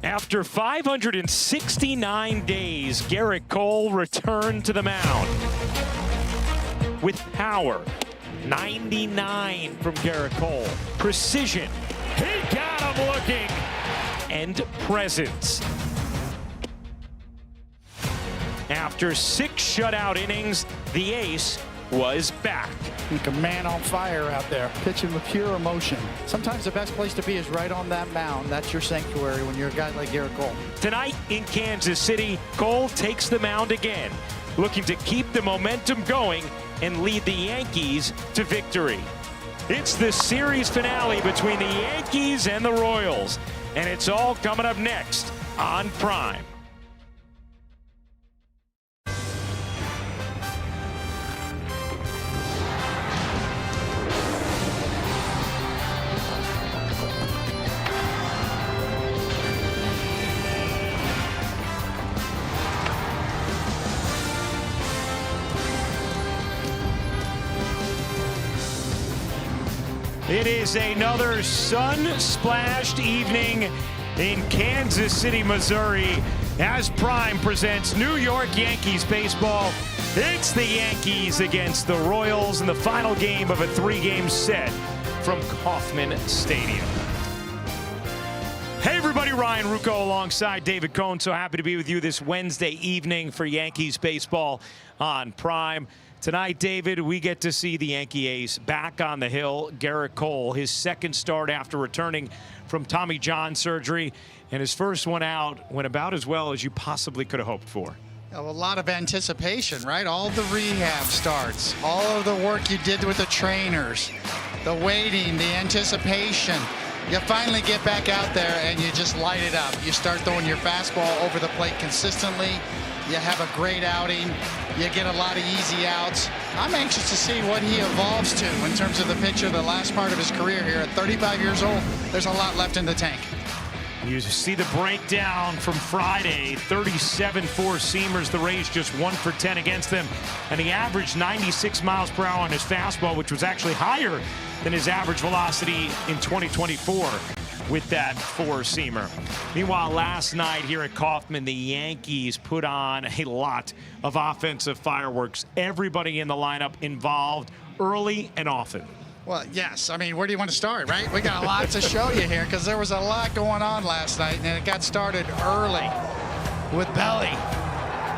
After 569 days, Garrett Cole returned to the mound with power. 99 from Garrett Cole. Precision. He got him looking. And presence. After 6 shutout innings, the ace was back. Like a man on fire out there, pitching with pure emotion. Sometimes the best place to be is right on that mound. That's your sanctuary when you're a guy like Garrett Cole. Tonight in Kansas City, Cole takes the mound again, looking to keep the momentum going and lead the Yankees to victory. It's the series finale between the Yankees and the Royals, and it's all coming up next on Prime. It is another sun-splashed evening in Kansas City, Missouri, as Prime presents New York Yankees baseball. It's the Yankees against the Royals in the final game of a 3-game set from Kauffman Stadium. Hey everybody, Ryan Rucco alongside David Cohn. So happy to be with you this Wednesday evening for Yankees baseball on Prime. Tonight, David, we get to see the Yankee ace back on the hill. Garrett Cole, his second start after returning from Tommy John surgery, and his first one out went about as well as you possibly could have hoped for. A lot of anticipation, right? All the rehab starts, all of the work you did with the trainers, the waiting, the anticipation. You finally get back out there and you just light it up. You start throwing your fastball over the plate consistently. You have a great outing. You get a lot of easy outs. I'm anxious to see what he evolves to in terms of the pitcher the last part of his career here. At 35 years old, there's a lot left in the tank. You see the breakdown from Friday. 37 four-seamers. The Rays just 1 for 10 against them. And he averaged 96 miles per hour on his fastball, which was actually higher than his average velocity in 2024. With that four-seamer. Meanwhile, last night here at Kauffman, the Yankees put on a lot of offensive fireworks. Everybody in the lineup involved early and often. Well, yes. I mean, where do you want to start, right? We got a lot to show you here because there was a lot going on last night, and it got started early with Belly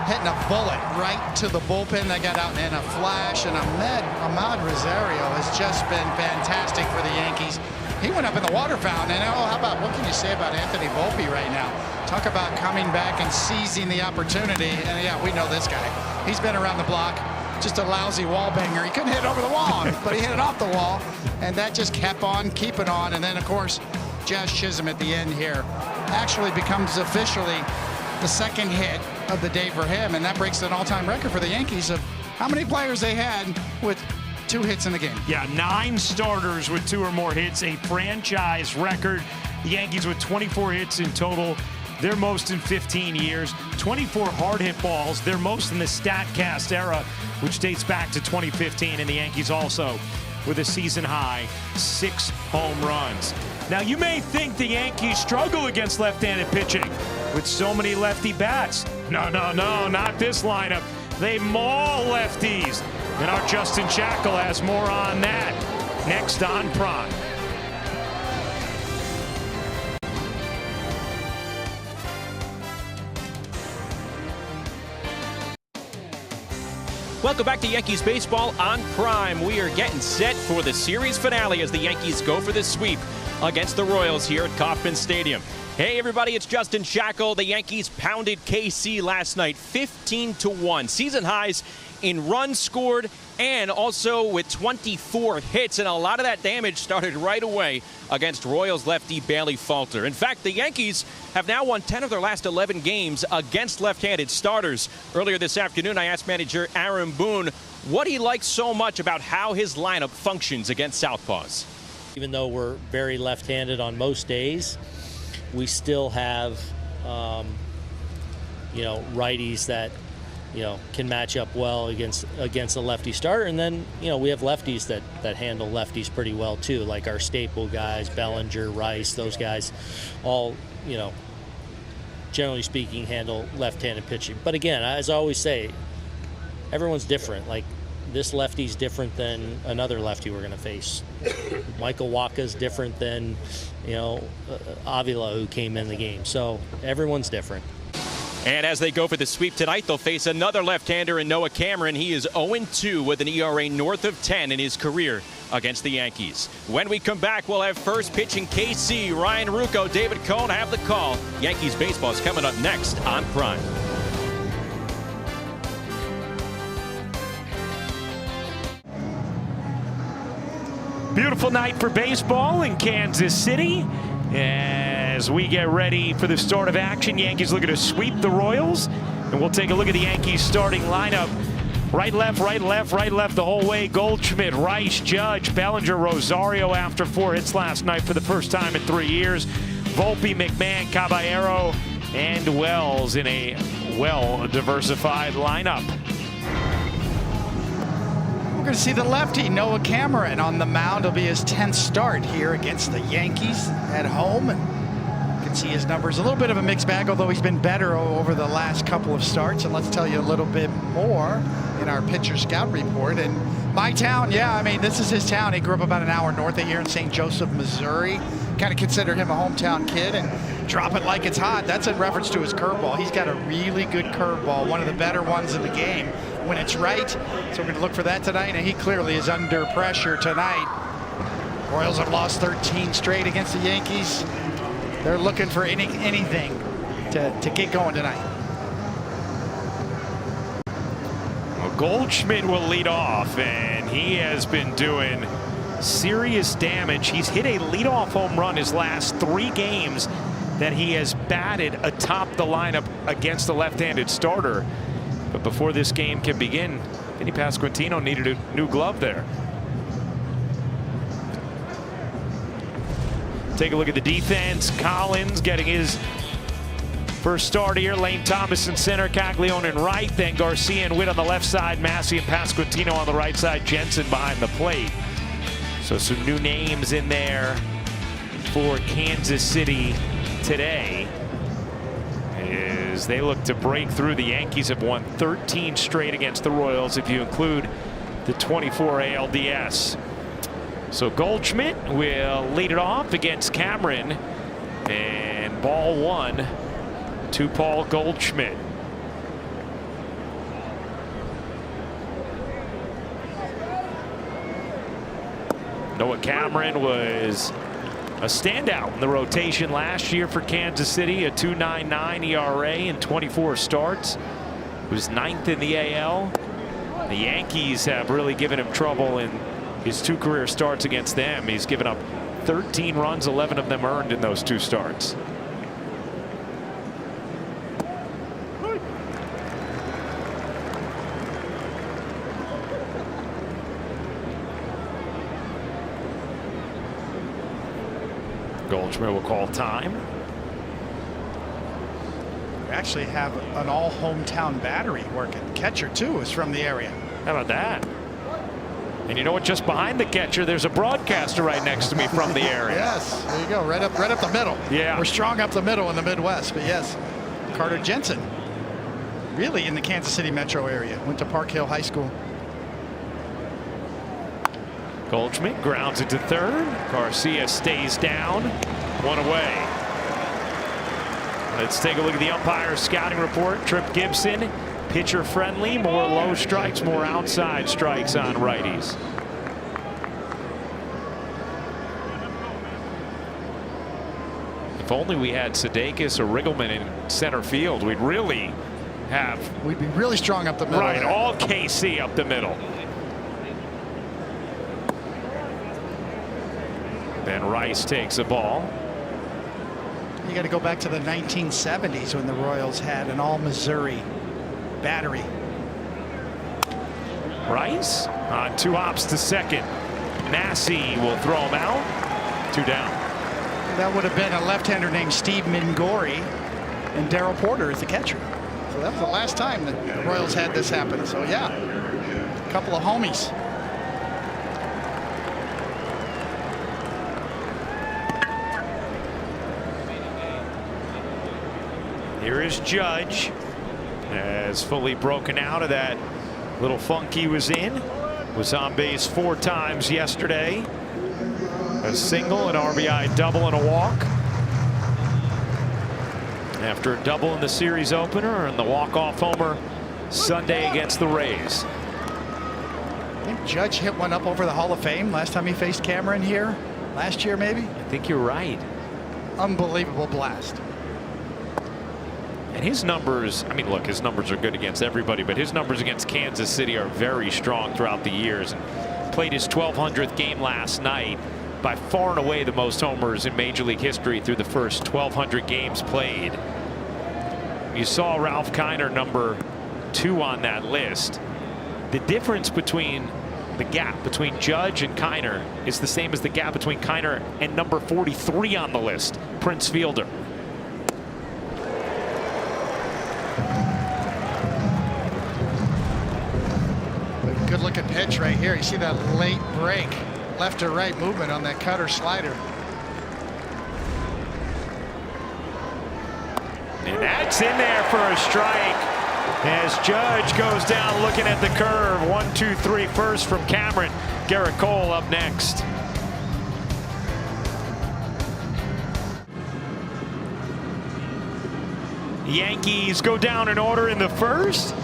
hitting a bullet right to the bullpen. They got out in a flash, and Ahmad Rosario has just been fantastic for the Yankees. He went up in the water fountain, and how about, what can you say about Anthony Volpe right now? Talk about coming back and seizing the opportunity. And yeah, we know this guy. He's been around the block, just a lousy wall banger. He couldn't hit over the wall, but he hit it off the wall, and that just kept on keeping on. And then, of course, Jazz Chisholm at the end here actually becomes officially the second hit of the day for him, and that breaks an all-time record for the Yankees of how many players they had with 2 hits in the game. Yeah, 9 starters with 2 or more hits, a franchise record. The Yankees with 24 hits in total, their most in 15 years. 24 hard hit balls, their most in the StatCast era, which dates back to 2015. And the Yankees also with a season high 6 home runs. Now you may think the Yankees struggle against left-handed pitching with so many lefty bats. No, not this lineup. They maul lefties. And our Justin Shackle has more on that next on Prime. Welcome back to Yankees baseball on Prime. We are getting set for the series finale as the Yankees go for the sweep against the Royals here at Kauffman Stadium. Hey everybody, it's Justin Shackle. The Yankees pounded KC last night 15-1. Season highs in runs scored and also with 24 hits, and a lot of that damage started right away against Royals lefty Bailey Falter. In fact, the Yankees have now won 10 of their last 11 games against left-handed starters. Earlier this afternoon, I asked manager Aaron Boone what he likes so much about how his lineup functions against southpaws. Even though we're very left-handed on most days, we still have, righties that, can match up well against a lefty starter. And then, we have lefties that handle lefties pretty well too, like our staple guys, Bellinger, Rice, those guys all, generally speaking, handle left-handed pitching. But again, as I always say, everyone's different. Like, this lefty's different than another lefty we're going to face. Michael Wacha's different than, Avila, who came in the game. So everyone's different. And as they go for the sweep tonight, they'll face another left-hander in Noah Cameron. He is 0-2 with an ERA north of 10 in his career against the Yankees. When we come back, we'll have first pitch in KC. Ryan Ruocco, David Cohn have the call. Yankees baseball is coming up next on Prime. Beautiful night for baseball in Kansas City. As we get ready for the start of action, Yankees looking to sweep the Royals. And we'll take a look at the Yankees starting lineup. Right, left, right, left, right, left the whole way. Goldschmidt, Rice, Judge, Bellinger, Rosario after 4 hits last night for the first time in 3 years. Volpe, McMahon, Caballero, and Wells in a well-diversified lineup. We're going to see the lefty, Noah Cameron, on the mound. It'll be his 10th start here against the Yankees at home. And you can see his numbers. A little bit of a mixed bag, although he's been better over the last couple of starts. And let's tell you a little bit more in our pitcher scout report. And my town, this is his town. He grew up about an hour north of here in St. Joseph, Missouri. Kind of consider him a hometown kid and drop it like it's hot. That's in reference to his curveball. He's got a really good curveball, one of the better ones in the game when it's right. So we're going to look for that tonight, and he clearly is under pressure tonight. Royals have lost 13 straight against the Yankees. They're looking for anything to get going tonight. Well, Goldschmidt will lead off, and he has been doing serious damage. He's hit a leadoff home run his last 3 games that he has batted atop the lineup against the left-handed starter. But before this game can begin, Vinny Pasquantino needed a new glove there. Take a look at the defense. Collins getting his first start here. Lane Thomas in center, Caglione in right, then Garcia and Witt on the left side, Massey and Pasquantino on the right side, Jensen behind the plate. So some new names in there for Kansas City today as they look to break through. The Yankees have won 13 straight against the Royals if you include the 24 ALDS. So Goldschmidt will lead it off against Cameron, and ball 1 to Paul Goldschmidt. Noah Cameron was a standout in the rotation last year for Kansas City, a 2.99 ERA in 24 starts. Was 9th in the AL. The Yankees have really given him trouble in his 2 career starts against them. He's given up 13 runs, 11 of them earned in those 2 starts. Goldschmidt will call time. We actually have an all hometown battery working. Catcher too is from the area. How about that? And you know what? Just behind the catcher, there's a broadcaster right next to me from the area. Yes, there you go. Right up the middle. Yeah. We're strong up the middle in the Midwest, but yes, Carter Jensen, really in the Kansas City metro area. Went to Park Hill High School. Goldschmidt grounds it to third. Garcia stays down. 1 away. Let's take a look at the umpire scouting report. Trip Gibson, pitcher friendly, more low strikes, more outside strikes on righties. If only we had Sudeikis or Riggleman in center field, we'd really have. We'd be really strong up the middle. Right, all KC up the middle. Then Rice takes the ball. You got to go back to the 1970s when the Royals had an all Missouri battery. Rice on 2 hops to second. Massey will throw him out. 2 down. That would have been a left-hander named Steve Mingori, and Darrell Porter is the catcher. So that was the last time that the Royals had this happen. So yeah, a couple of homies. Here is Judge, as fully broken out of that little funk he was in. Was on base 4 times yesterday. A single, an RBI double, and a walk. After a double in the series opener and the walk-off homer Sunday against the Rays. I think Judge hit one up over the Hall of Fame last time he faced Cameron here. Last year, maybe? I think you're right. Unbelievable blast. And his numbers, I mean, look, his numbers are good against everybody, but his numbers against Kansas City are very strong throughout the years. And played his 1200th game last night, by far and away the most homers in Major League history through the first 1200 games played. You saw Ralph Kiner number 2 on that list. The difference between the gap between Judge and Kiner is the same as the gap between Kiner and number 43 on the list, Prince Fielder. Good looking pitch right here. You see that late break, left to right movement on that cutter slider. And that's in there for a strike as Judge goes down looking at the curve. 1-2-3 first from Cameron. Garrett Cole up next. Yankees go down in order in the first.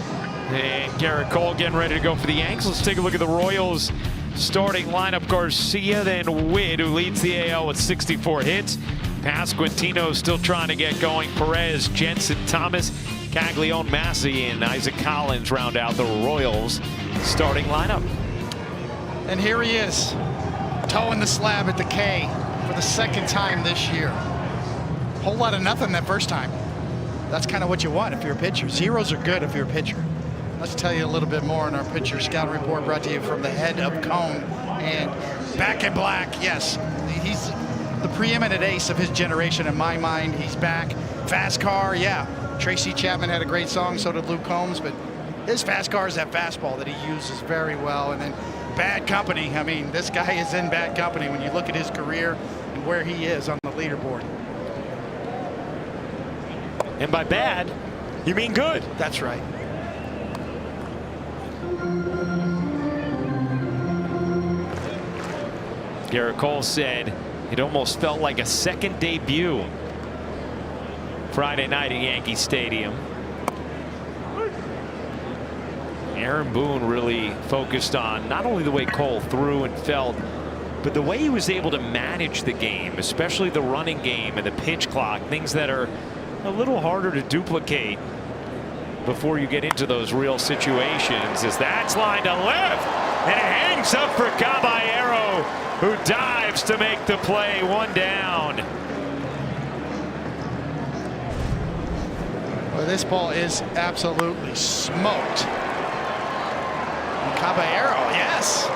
And Garrett Cole getting ready to go for the Yanks. Let's take a look at the Royals starting lineup. Garcia, then Witt, who leads the AL with 64 hits. Pasquantino still trying to get going. Perez, Jensen, Thomas, Caglione, Massey, and Isaac Collins round out the Royals starting lineup. And here he is, toeing the slab at the K for the 2nd time this year. Whole lot of nothing that first time. That's kind of what you want if you're a pitcher. Zeros are good if you're a pitcher. Let's tell you a little bit more on our pitcher scout report brought to you from the head of Cone. And back in black, yes, he's the preeminent ace of his generation in my mind. He's back. Fast car, yeah. Tracy Chapman had a great song, so did Luke Combs, but his fast car is that fastball that he uses very well. And then bad company. I mean, this guy is in bad company when you look at his career and where he is on the leaderboard. And by bad, you mean good. That's right. Garrett Cole said it almost felt like a second debut Friday night at Yankee Stadium. Aaron Boone really focused on not only the way Cole threw and felt, but the way he was able to manage the game, especially the running game and the pitch clock, things that are a little harder to duplicate before you get into those real situations. As that's lined to left, and it hangs up for Caballero, who dives to make the play. 1 down. Well, this ball is absolutely smoked. And Caballero, yes.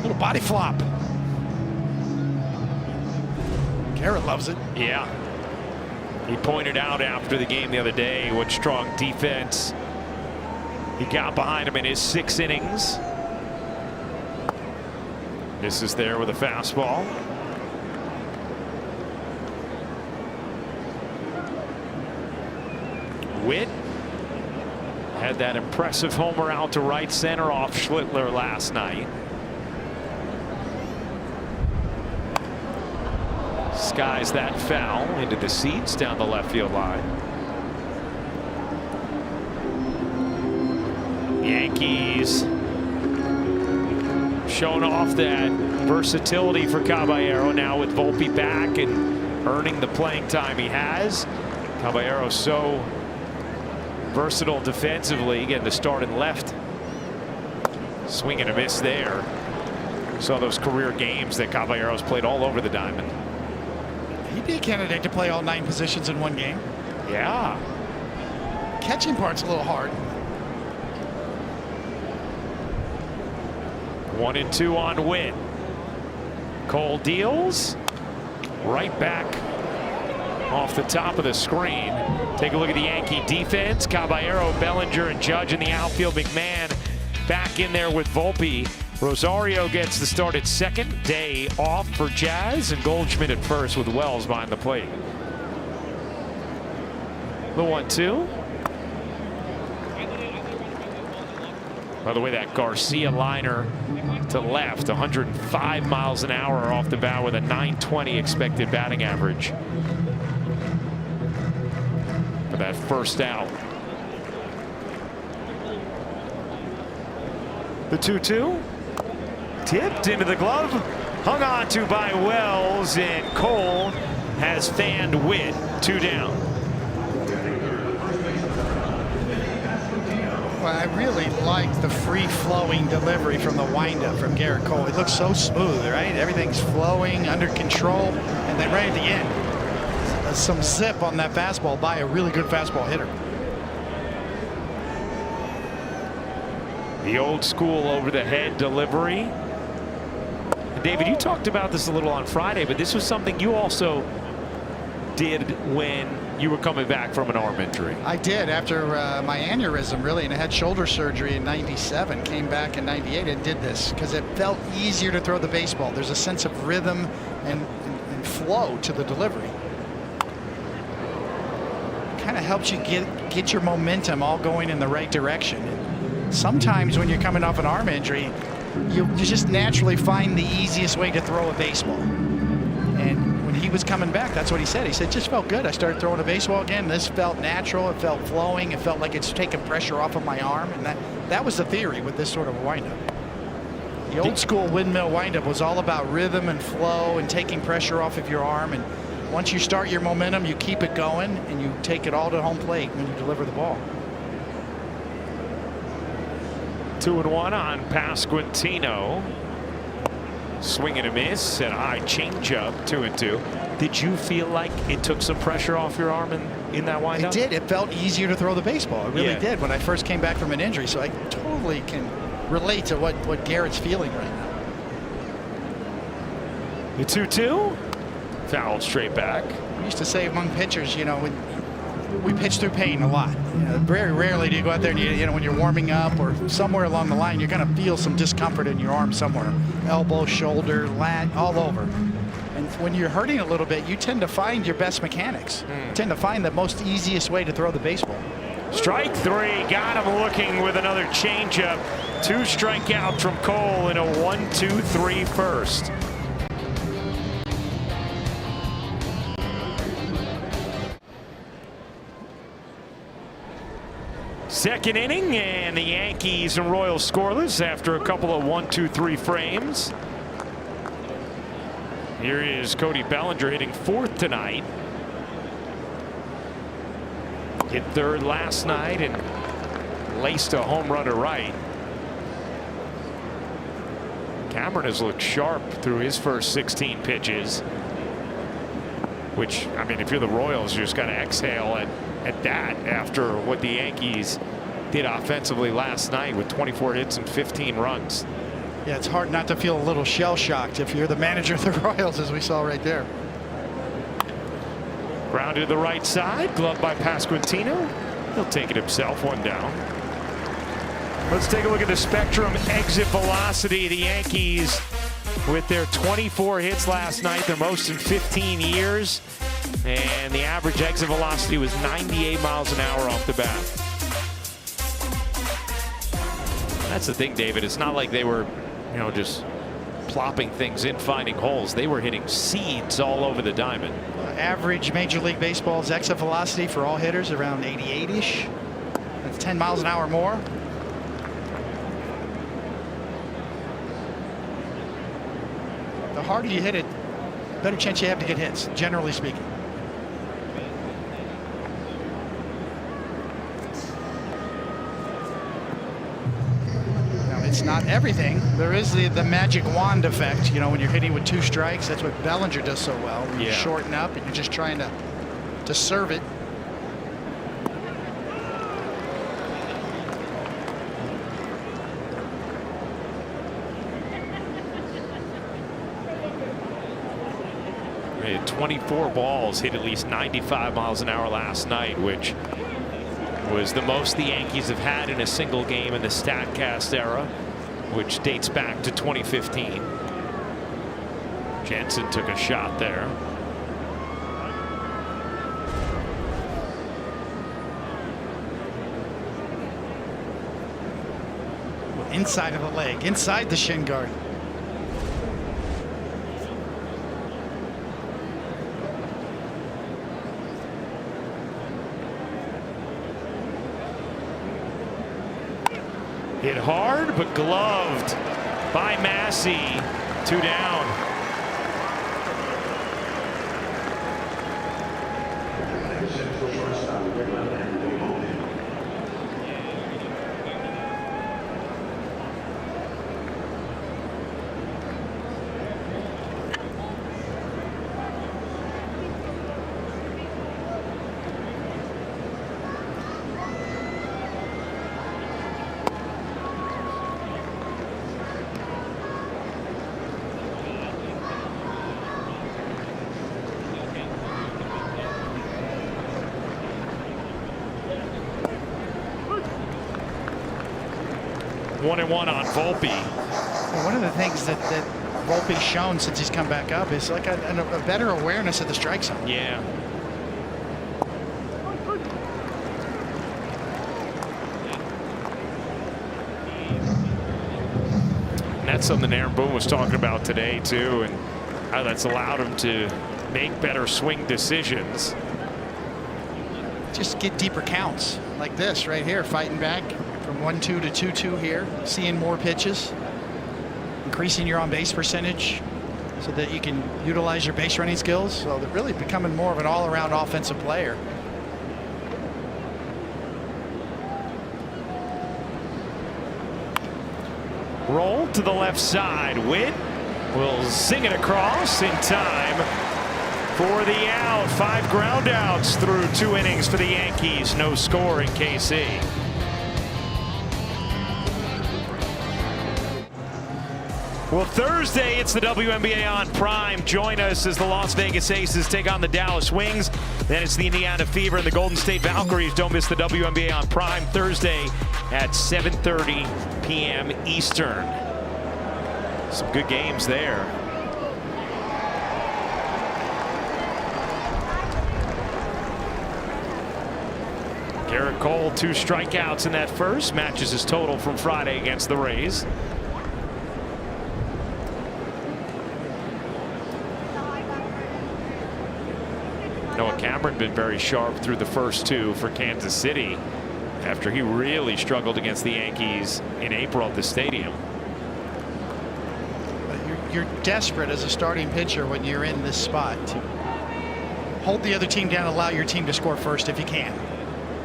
Little body flop. Garrett loves it. Yeah. He pointed out after the game the other day what strong defense he got behind him in his 6 innings. This is there with a fastball. Witt had that impressive homer out to right center off Schlittler last night. Skies that foul into the seats down the left field line. Yankees showing off that versatility for Caballero now with Volpe back and earning the playing time he has. Caballero so versatile defensively, getting the start in left. Swing and a miss there. Saw those career games that Caballero's played all over the diamond. He'd be a candidate to play all 9 positions in one game. Yeah. Catching part's a little hard. 1-2 on Witt. Cole deals right back off the top of the screen. Take a look at the Yankee defense. Caballero, Bellinger, and Judge in the outfield. McMahon back in there with Volpe. Rosario gets the start at second. Day off for Jazz, and Goldschmidt at first with Wells behind the plate. The 1-2. By the way, that Garcia liner to left, 105 miles an hour off the bat with a .920 expected batting average for that first out. The 2-2. Tipped into the glove, hung on to by Wells, and Cole has fanned Witt. 2 down. Well, I really like the free-flowing delivery from the windup from Garrett Cole. It looks so smooth, right? Everything's flowing, under control, and then right at the end, some zip on that fastball by a really good fastball hitter. The old school over-the-head delivery. David, you talked about this a little on Friday, but this was something you also did when you were coming back from an arm injury. I did after my aneurysm, really, and I had shoulder surgery in '97. Came back in '98 and did this because it felt easier to throw the baseball. There's a sense of rhythm and flow to the delivery. Kind of helps you get your momentum all going in the right direction. And sometimes when you're coming off an arm injury, you just naturally find the easiest way to throw a baseball. And when he was coming back, that's what he said. He said, just felt good. I started throwing a baseball again. This felt natural. It felt flowing. It felt like it's taking pressure off of my arm. And that was the theory with this sort of windup. The old school windmill windup was all about rhythm and flow and taking pressure off of your arm. And once you start your momentum, you keep it going and you take it all to home plate when you deliver the ball. 2-1 on Pasquantino. Swing and a miss, and a high changeup. 2-2. Did you feel like it took some pressure off your arm in that windup? It did. It felt easier to throw the baseball. It really did when I first came back from an injury. So I totally can relate to what Garrett's feeling right now. The 2-2. Fouled straight back. We used to say among pitchers, you know, we pitch through pain a lot. You know, very rarely do you go out there and you know when you're warming up or somewhere along the line, you're going to feel some discomfort in your arm somewhere, elbow, shoulder, lat, all over. And when you're hurting a little bit, you tend to find your best mechanics. You tend to find the most easiest way to throw the baseball. Strike 3, got him looking with another changeup. 2 strikeouts from Cole in a 1-2-3 first. Second inning, and the Yankees and Royals scoreless after a couple of 1-2-3 frames. Here is Cody Bellinger hitting 4th tonight. Hit 3rd last night and laced a home run to right. Cameron has looked sharp through his first 16 pitches. Which, I mean, if you're the Royals, you just got to exhale at that after what the Yankees did offensively last night with 24 hits and 15 runs. Yeah, it's hard not to feel a little shell-shocked if you're the manager of the Royals, as we saw right there. Grounded to the right side, gloved by Pasquantino. He'll take it himself, 1 down. Let's take a look at the Spectrum exit velocity. The Yankees with their 24 hits last night, their most in 15 years. And the average exit velocity was 98 miles an hour off the bat. That's the thing, David. It's not like they were, you know, just plopping things in, finding holes. They were hitting seeds all over the diamond. Average Major League Baseball's exit velocity for all hitters around 88-ish. That's 10 miles an hour more. The harder you hit it, better chance you have to get hits, generally speaking. Now, it's not everything. There is the magic wand effect, you know, when you're hitting with 2 strikes. That's what Bellinger does so well. When you shorten up and you're just trying to serve it. He had 24 balls hit at least 95 miles an hour last night, which was the most the Yankees have had in a single game in the StatCast era. which dates back to 2015. Jensen took a shot there. Inside of the leg, inside the shin guard. Hit hard, but gloved by Massey. 2 down. One and one on Volpe. Well, one of the things that Volpe's shown since he's come back up is like a better awareness of the strike zone. Yeah. And that's something Aaron Boone was talking about today too, and how that's allowed him to make better swing decisions. Just get deeper counts like this right here, fighting back from 1-2 to 2-2 here, seeing more pitches, increasing your on-base percentage so that you can utilize your base running skills. So they're really becoming more of an all-around offensive player. Roll to the left side. Witt will zing it across in time for the out. 5 ground outs through 2 innings for the Yankees. No score in KC. Well, Thursday, it's the WNBA on Prime. Join us as the Las Vegas Aces take on the Dallas Wings. Then it's the Indiana Fever and the Golden State Valkyries. Don't miss the WNBA on Prime Thursday at 7:30 p.m. Eastern. Some good games there. Garrett Cole, 2 strikeouts in that first. Matches his total from Friday against the Rays. Noah Cameron been very sharp through the first 2 for Kansas City after he really struggled against the Yankees in April at the stadium. You're desperate as a starting pitcher when you're in this spot to hold the other team down, allow your team to score first if you can,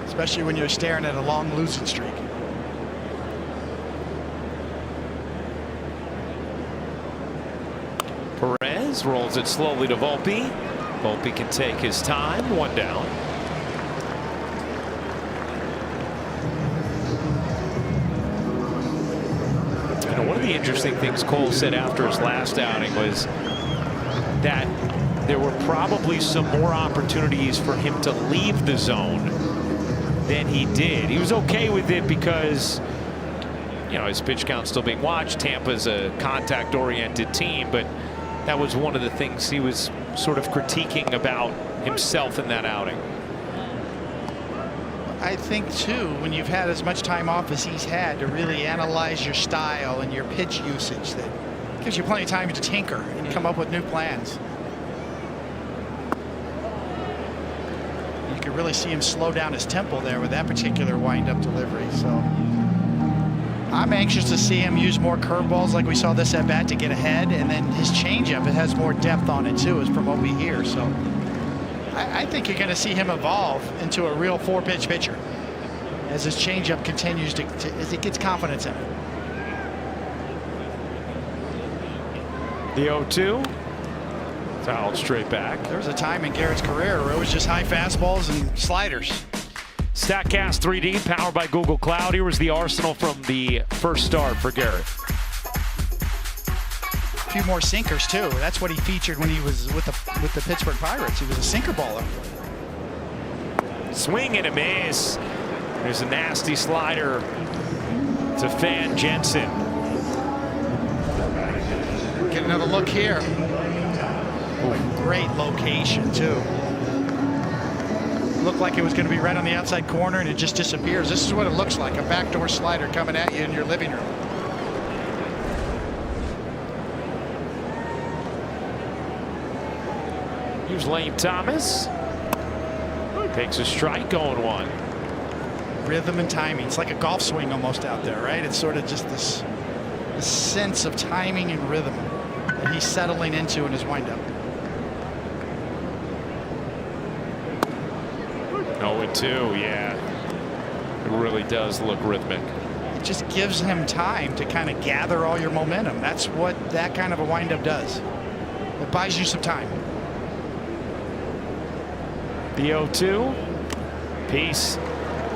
especially when you're staring at a long losing streak. Perez rolls it slowly to Volpe. Volpe can take his time. 1 down. You know, one of the interesting things Cole said after his last outing was that there were probably some more opportunities for him to leave the zone than he did. He was okay with it because, you know, his pitch count's still being watched. Tampa's a contact-oriented team, but that was one of the things he was sort of critiquing about himself in that outing. I think too, when you've had as much time off as he's had to really analyze your style and your pitch usage, that gives you plenty of time to tinker and come up with new plans. You can really see him slow down his tempo there with that particular wind-up delivery. So I'm anxious to see him use more curveballs like we saw this at bat to get ahead, and then his changeup, it has more depth on it too, is from what we hear. So I think you're going to see him evolve into a real 4-pitch pitcher as his changeup continues to as he gets confidence in it. The 0-2. Fouled straight back. There was a time in Garrett's career where it was just high fastballs and sliders. StatCast 3D powered by Google Cloud. Here was the arsenal from the first start for Garrett. A few more sinkers too. That's what he featured when he was with the Pittsburgh Pirates. He was a sinker baller. Swing and a miss. There's a nasty slider to Fan Jensen. Get another look here. Great location, too. Looked like it was going to be right on the outside corner, and it just disappears. This is what it looks like, a backdoor slider coming at you in your living room. Here's Lane Thomas. Takes a strike, going one. Rhythm and timing. It's like a golf swing almost out there, right? It's sort of just this sense of timing and rhythm that he's settling into in his windup. 0-2, yeah. It really does look rhythmic. It just gives him time to kind of gather all your momentum. That's what that kind of a windup does. It buys you some time. The 0-2. Piece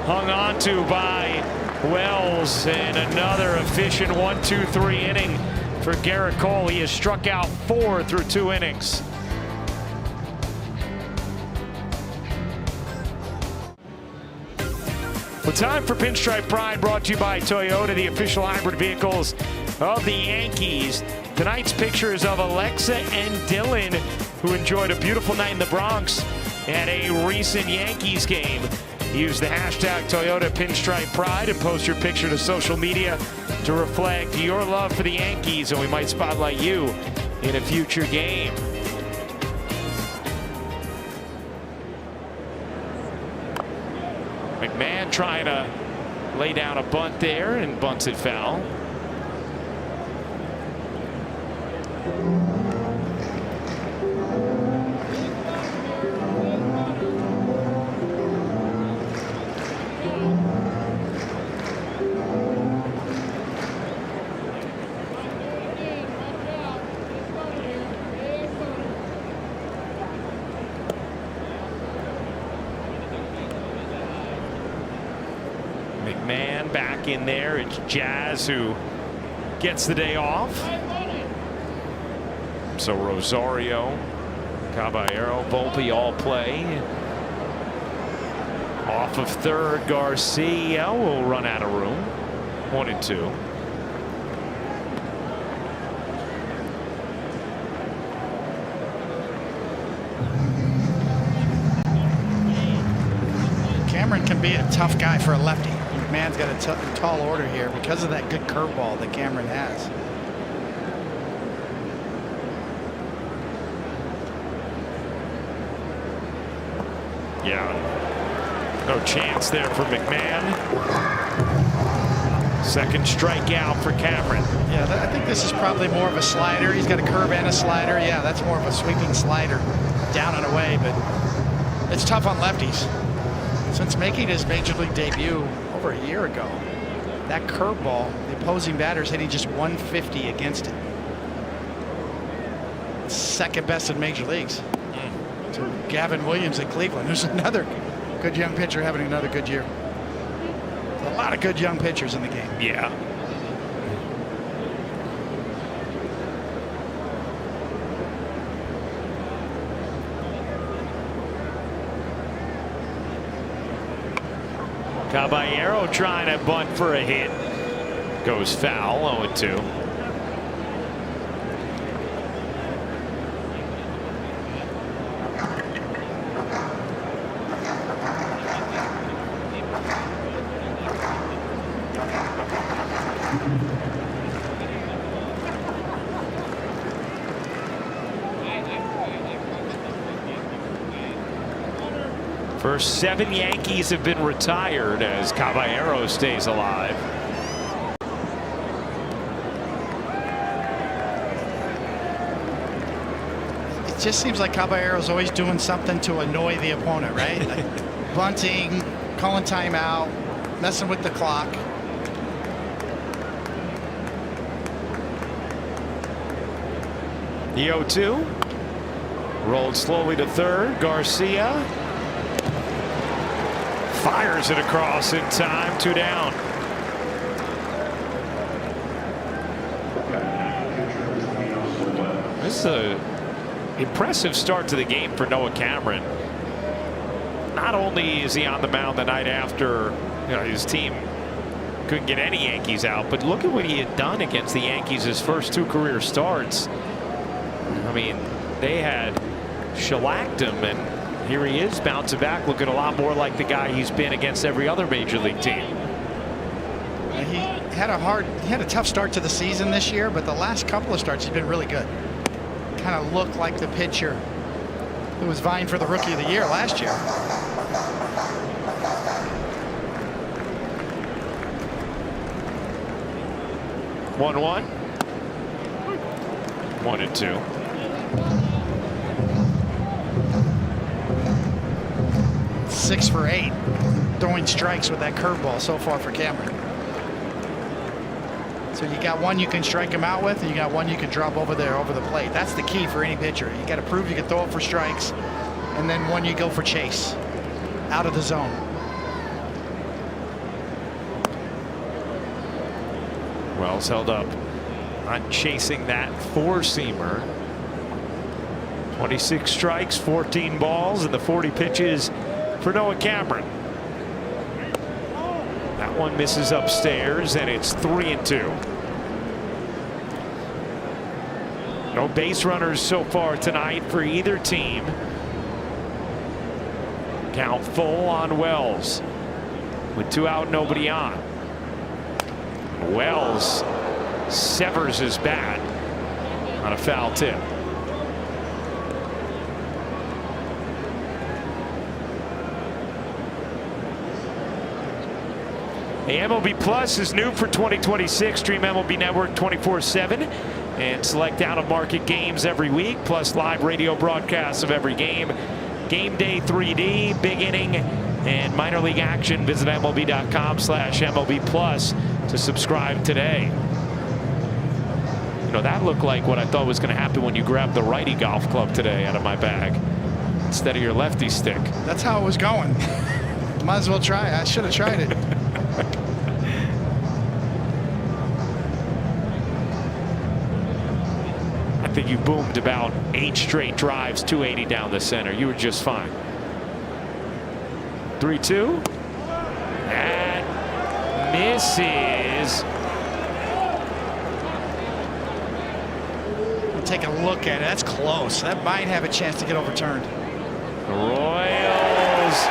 hung on to by Wells, and another efficient 1-2-3 inning for Garrett Cole. He has struck out 4 through 2 innings. Well, time for Pinstripe Pride, brought to you by Toyota, the official hybrid vehicles of the Yankees. Tonight's pictures of Alexa and Dylan, who enjoyed a beautiful night in the Bronx at a recent Yankees game. Use the hashtag Toyota Pinstripe Pride and post your picture to social media to reflect your love for the Yankees, and we might spotlight you in a future game. McMahon trying to lay down a bunt there, and bunts it foul. McMahon back in there. It's Jazz who gets the day off. So Rosario, Caballero, Volpe all play. Off of third, Garcia will run out of room. 1-2. Cameron can be a tough guy for a lefty. McMahon's got a tall order here because of that good curveball that Cameron has. Yeah, no chance there for McMahon. Second strikeout for Cameron. Yeah, I think this is probably more of a slider. He's got a curve and a slider. Yeah, that's more of a sweeping slider down and away, but it's tough on lefties. Since making his major league debut over a year ago, that curveball, the opposing batter's hitting just 150 against it. Second best in major leagues. To Gavin Williams in Cleveland, who's another good young pitcher having another good year. A lot of good young pitchers in the game. Yeah. Caballero trying to bunt for a hit. Goes foul, 0-2. First 7 Yankees have been retired as Caballero stays alive. It just seems like Caballero's always doing something to annoy the opponent, right? Like bunting, calling timeout, messing with the clock. The 0-2. Rolled slowly to third. Garcia fires it across in time. 2 down. This is an impressive start to the game for Noah Cameron. Not only is he on the mound the night after, his team couldn't get any Yankees out, but look at what he had done against the Yankees his first 2 career starts. I mean, they had shellacked him, and here he is bouncing back, looking a lot more like the guy he's been against every other major league team. He had a tough start to the season this year, but the last couple of starts he's been really good. Kind of looked like the pitcher who was vying for the Rookie of the Year last year. One, 1 and 2. Six for 8, throwing strikes with that curveball so far for Cameron. So you got one you can strike him out with, and you got one you can drop over there over the plate. That's the key for any pitcher. You got to prove you can throw it for strikes, and then one you go for chase out of the zone. Wells held up on chasing that four-seamer. 26 strikes, 14 balls, and the 40 pitches for Noah Cameron. That one misses upstairs, and it's 3 and 2. No base runners so far tonight for either team. Count full on Wells with 2 out, nobody on. Wells severs his bat on a foul tip. The MLB Plus is new for 2026. Stream MLB Network 24/7 and select out-of-market games every week, plus live radio broadcasts of every game. Game Day 3D, big inning, and minor league action. Visit MLB.com/MLB Plus to subscribe today. You know, that looked like what I thought was going to happen when you grabbed the righty golf club today out of my bag instead of your lefty stick. That's how it was going. Might as well try. I should have tried it. I think you boomed about 8 straight drives, 280 down the center. You were just fine. 3-2. That misses. Take a look at it. That's close. That might have a chance to get overturned. The Royals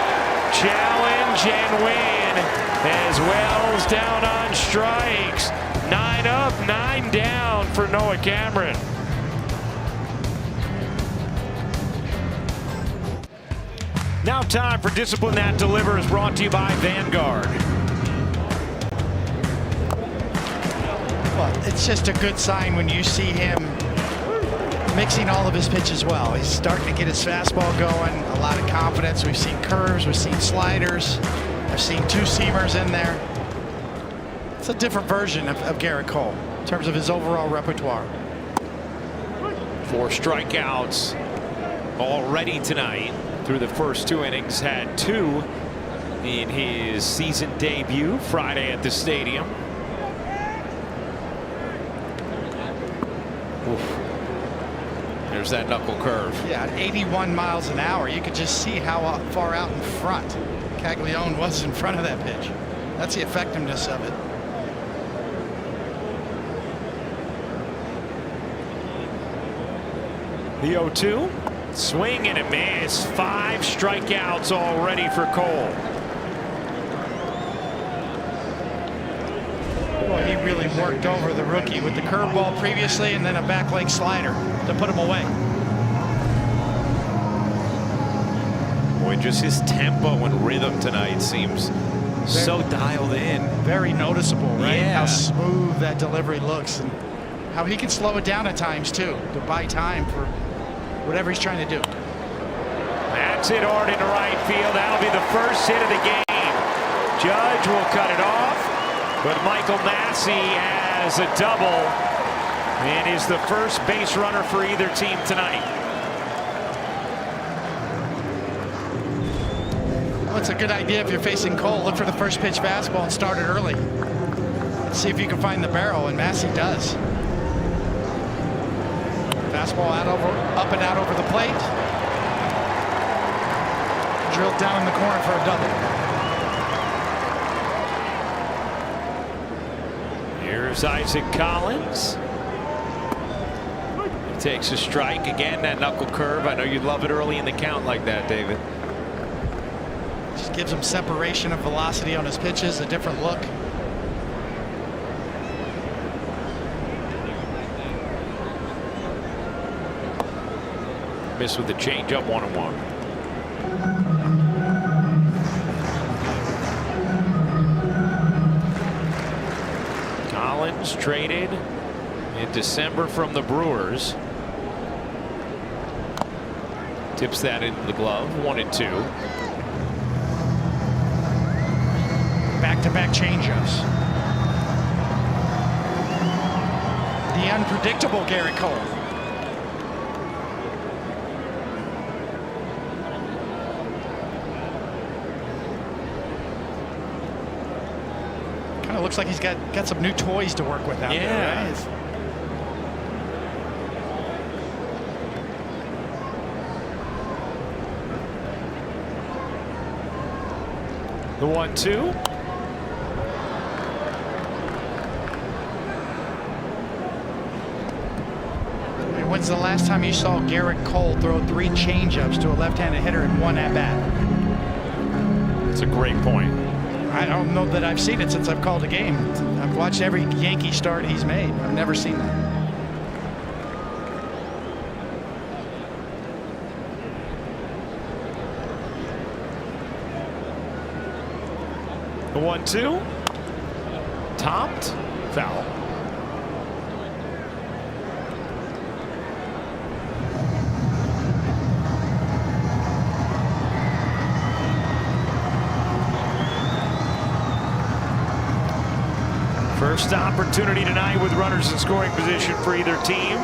challenge and win as Wells down on strikes. 9 up, 9 down for Noah Cameron. Now time for Discipline That Delivers, brought to you by Vanguard. Well, it's just a good sign when you see him mixing all of his pitches well. He's starting to get his fastball going, a lot of confidence. We've seen curves, we've seen sliders, I've seen 2-seamers in there. It's a different version of Garrett Cole in terms of his overall repertoire. 4 strikeouts already tonight through the first 2 innings. Had 2 in his season debut Friday at the stadium. Oof. There's that knuckle curve. Yeah, at 81 miles an hour, you could just see how far out in front Caglione was in front of that pitch. That's the effectiveness of it. The 0-2. Swing and a miss. 5 strikeouts already for Cole. Well, he really worked over the rookie with the curveball previously and then a back leg slider to put him away. Boy, just his tempo and rhythm tonight seems so dialed in. Very noticeable, right? Yeah. How smooth that delivery looks and how he can slow it down at times too to buy time for whatever he's trying to do. That's it hard into right field. That'll be the first hit of the game. Judge will cut it off, but Michael Massey has a double and is the first base runner for either team tonight. Well, it's a good idea if you're facing Cole. Look for the first pitch fastball and start it early. See if you can find the barrel, and Massey does. Fastball up and out over the plate. Drilled down in the corner for a double. Here's Isaac Collins. He takes a strike again. That knuckle curve. I know you'd love it early in the count like that, David. Just gives him separation of velocity on his pitches, a different look. Miss with the changeup, 1-1. Collins traded in December from the Brewers. Tips that into the glove, 1-2. Back-to-back changeups. The unpredictable Garrett Cole. Kind of looks like he's got some new toys to work with out there, right? The 1-2. When's the last time you saw Garrett Cole throw 3 changeups to a left-handed hitter in one at-bat? That's a great point. I don't know that I've seen it since I've called a game. I've watched every Yankee start he's made. I've never seen that. The 1-2. Topped. Foul. First opportunity tonight with runners in scoring position for either team.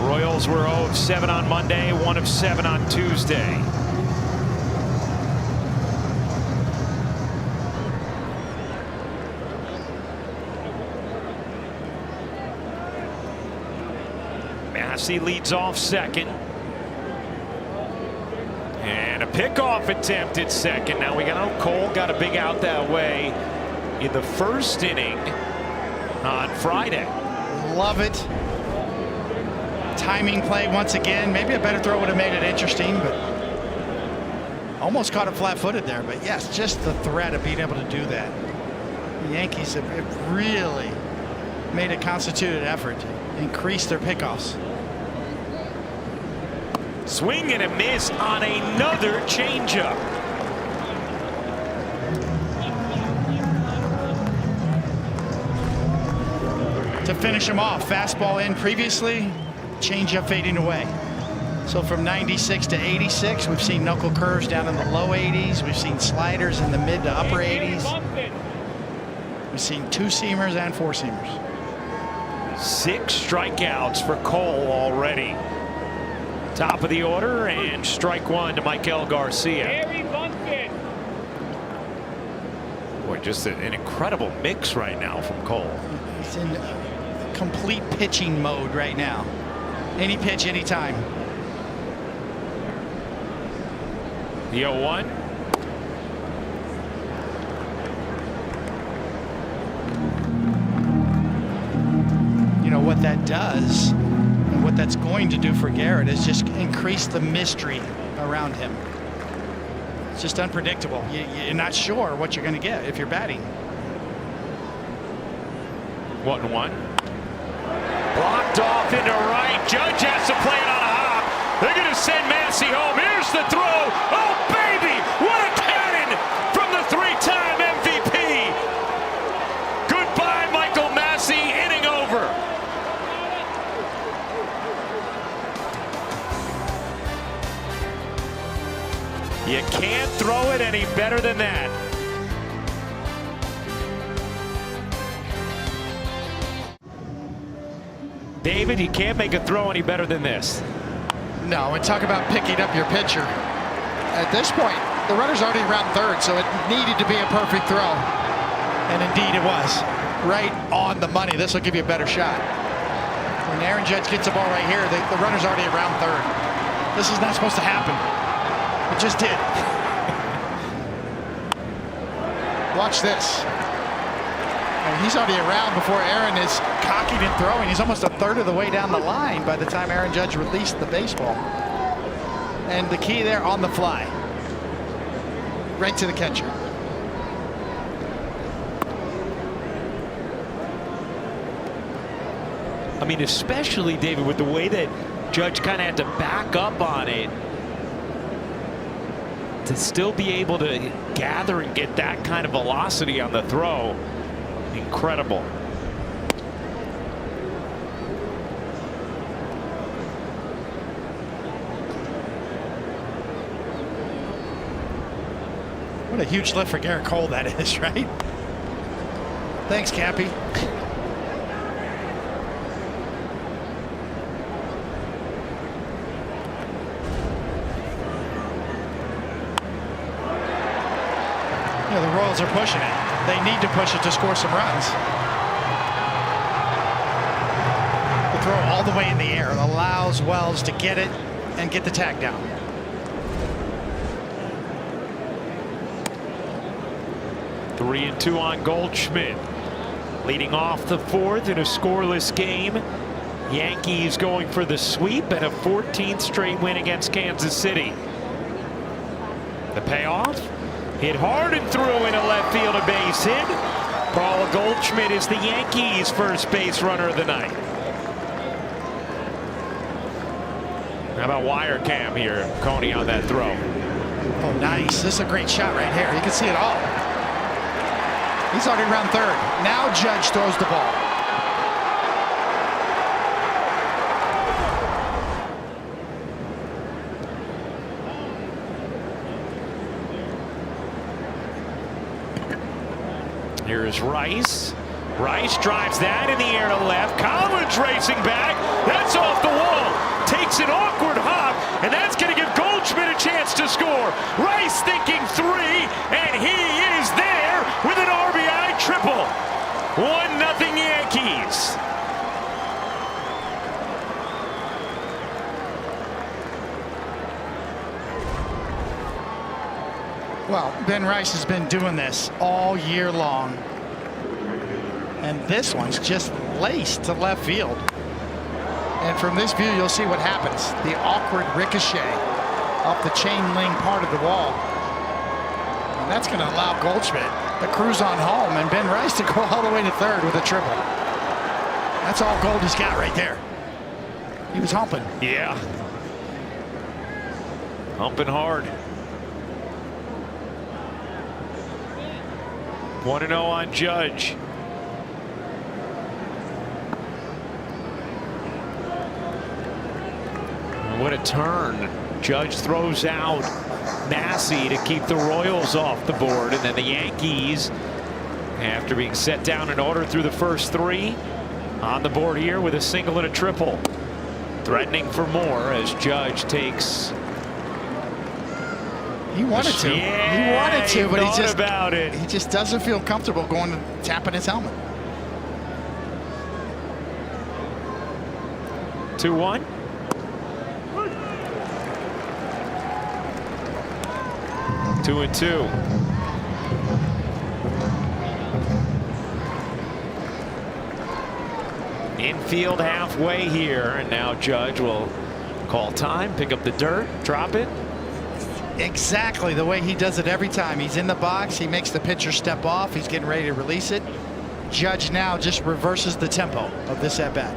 Royals were 0 of 7 on Monday, 1 of 7 on Tuesday. Massey leads off second. And a pickoff attempt at second. Now we got Cole got a big out that way in the first inning on Friday. Love it. Timing play once again. Maybe a better throw would have made it interesting, but almost caught it flat-footed there. But yes, just the threat of being able to do that. The Yankees have really made a constituted effort to increase their pickoffs. Swing and a miss on another changeup. To finish him off, fastball in previously, changeup fading away. So from 96 to 86, we've seen knuckle curves down in the low 80s. We've seen sliders in the mid to upper 80s. We've seen 2-seamers and 4-seamers. 6 strikeouts for Cole already. Top of the order, and strike 1 to Michael Garcia. Boy, just an incredible mix right now from Cole. He's in complete pitching mode right now. Any pitch, anytime. The 0-1. You know what that does, and what that's going to do for Garrett is just increase the mystery around him. It's just unpredictable. You're not sure what you're going to get if you're batting. 1-1. Blocked off into right. Judge has to play it on a hop. They're going to send Massey home. Here's the throw. Oh, baby! What a cannon from the 3-time MVP. Goodbye, Michael Massey. Inning over. You can't throw it any better than that. David, you can't make a throw any better than this. No, and talk about picking up your pitcher. At this point, the runner's already around third, so it needed to be a perfect throw. And indeed it was. Right on the money. This will give you a better shot. When Aaron Judge gets the ball right here, the runner's already around third. This is not supposed to happen. It just did. Watch this. He's already around before Aaron is cocking and throwing. He's almost a third of the way down the line by the time Aaron Judge released the baseball. And the key there, on the fly. Right to the catcher. I mean, especially, David, with the way that Judge kind of had to back up on it to still be able to gather and get that kind of velocity on the throw. Incredible. What a huge lift for Garrett Cole that is, right? Thanks, Cappy. The Royals are pushing it. They need to push it to score some runs. The throw all the way in the air allows Wells to get it and get the tag down. 3-2 on Goldschmidt. Leading off the fourth in a scoreless game. Yankees going for the sweep and a 14th straight win against Kansas City. The payoff? Hit hard and threw into left field, a base hit. Paul Goldschmidt is the Yankees' first base runner of the night. How about wire cam here, Coney, on that throw? Oh, nice. This is a great shot right here. You can see it all. He's already around third. Now Judge throws the ball. Here's Rice. Rice drives that in the air to left. Collins racing back. That's off the wall. Takes an awkward hop, and that's going to give Goldschmidt a chance to score. Rice thinking three, and he is there with an RBI triple. 1-0 Yankees. Well, Ben Rice has been doing this all year long. And this one's just laced to left field. And from this view, you'll see what happens. The awkward ricochet off the chain link part of the wall. And that's going to allow Goldschmidt to cruise on home and Ben Rice to go all the way to third with a triple. That's all Gold has got right there. He was humping. Yeah. Humping hard. 1-0 on Judge. What a turn. Judge throws out Massey to keep the Royals off the board, and then the Yankees, after being set down in order through the first three, on the board here with a single and a triple. Threatening for more as Judge takes. He wanted to. Yeah, he wanted to, but he just about it. He just doesn't feel comfortable going to tapping his helmet. 2-1. Two and two. Infield halfway here, and now Judge will call time, pick up the dirt, drop it. Exactly the way he does it every time. He's in the box, he makes the pitcher step off, he's getting ready to release it. Judge now just reverses the tempo of this at bat.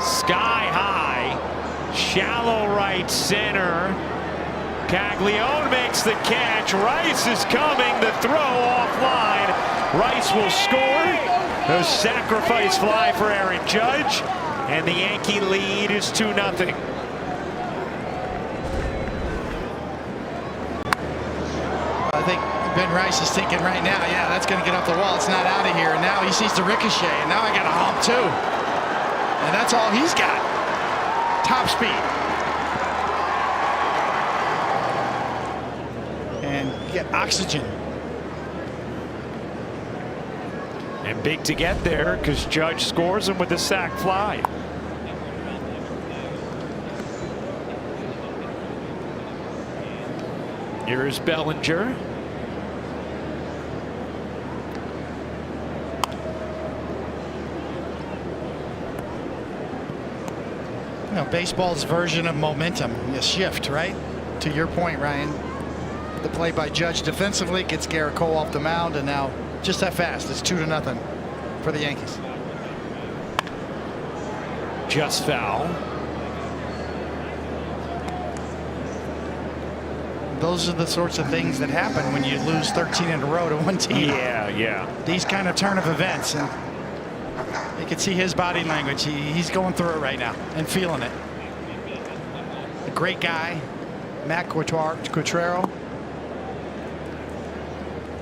Sky high, shallow right center. Caglione makes the catch. Rice is coming. The throw offline. Rice will score. A sacrifice fly for Aaron Judge, and the Yankee lead is 2-0. I think Ben Rice is thinking right now, yeah, that's going to get off the wall. It's not out of here. And now he sees the ricochet, and now I got a hump too. And that's all he's got. Top speed. And get oxygen. And big to get there because Judge scores him with a sac fly. Here's Bellinger. You know, baseball's version of momentum, a shift, right? To your point, Ryan. The play by Judge defensively gets Garrett Cole off the mound, and now just that fast, it's 2-0 for the Yankees. Just foul. Those are the sorts of things that happen when you lose 13 in a row to one team. Yeah. These kind of turn of events, and you can see his body language. He's going through it right now and feeling it. A great guy, Matt Quatrero.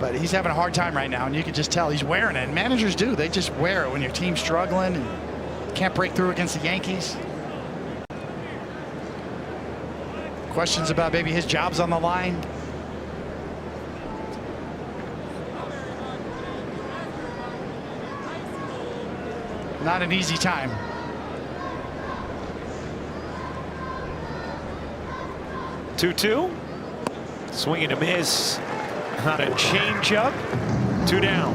But he's having a hard time right now, and you can just tell he's wearing it. And managers do. They just wear it when your team's struggling and can't break through against the Yankees. Questions about maybe his job's on the line. Not an easy time. Two. Swing and a miss on a changeup. 2 down.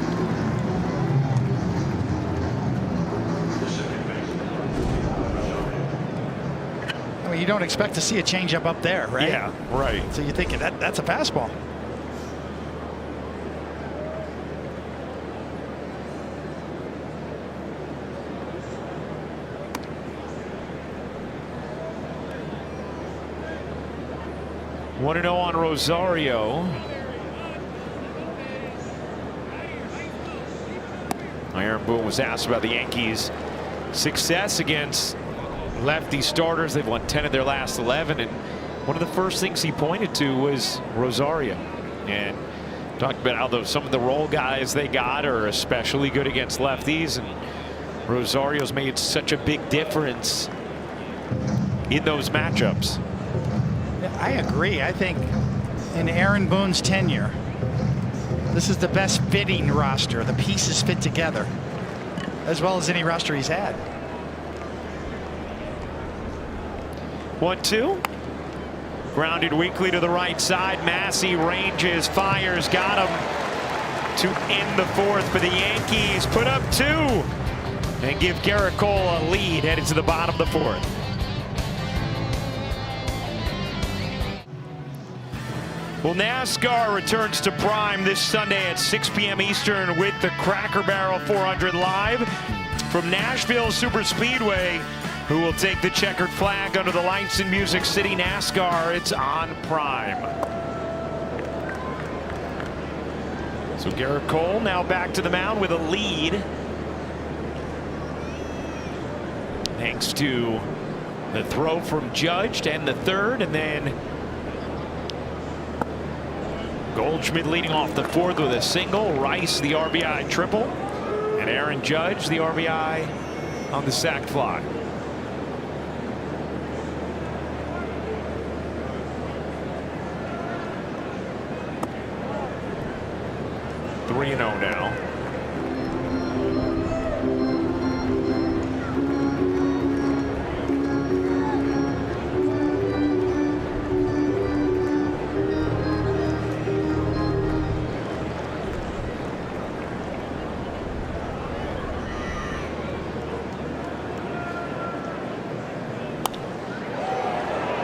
I mean, you don't expect to see a changeup up there, right? Yeah, right. So you're thinking that's a fastball. One and 0 on Rosario. Aaron Boone was asked about the Yankees' success against lefty starters. They've won 10 of their last 11, and one of the first things he pointed to was Rosario, and talked about how some of the role guys they got are especially good against lefties, and Rosario's made such a big difference in those matchups. I agree. I think in Aaron Boone's tenure, this is the best fitting roster. The pieces fit together as well as any roster he's had. 1-2. Grounded weakly to the right side. Massey ranges, fires, got him to end the fourth. But the Yankees put up 2 and give Garrett Cole a lead headed to the bottom of the fourth. Well, NASCAR returns to Prime this Sunday at 6 p.m. Eastern with the Cracker Barrel 400 live from Nashville Superspeedway, who will take the checkered flag under the lights in Music City. NASCAR, it's on Prime. So Garrett Cole now back to the mound with a lead, thanks to the throw from Judge to end the third, and then Goldschmidt leading off the fourth with a single, Rice the RBI triple, and Aaron Judge the RBI on the sac fly. Three 3-0 now.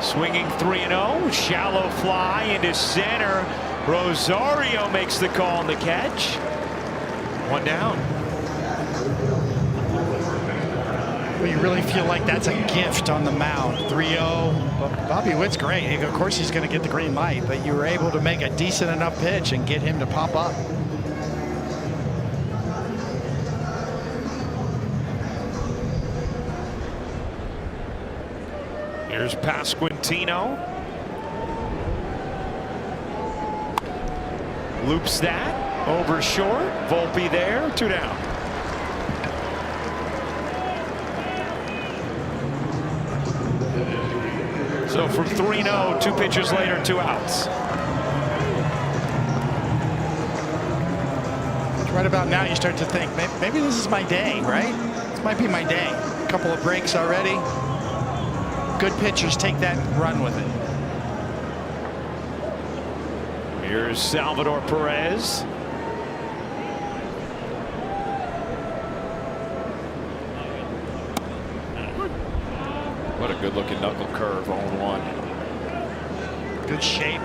Swinging 3-0, shallow fly into center. Rosario makes the call on the catch. One down. Well, you really feel like that's a gift on the mound. 3-0. But Bobby Witt's great. Of course, he's going to get the green light, but you were able to make a decent enough pitch and get him to pop up. Here's Pasquantino. Loops that over short. Volpe there, 2 down. So from 3-0, 2 pitches later, 2 outs. Right about now, you start to think, maybe this is my day, right? This might be my day. A couple of breaks already. Good pitchers take that and run with it. Here's Salvador Perez. What a good-looking knuckle curve, 0-1. Good shape.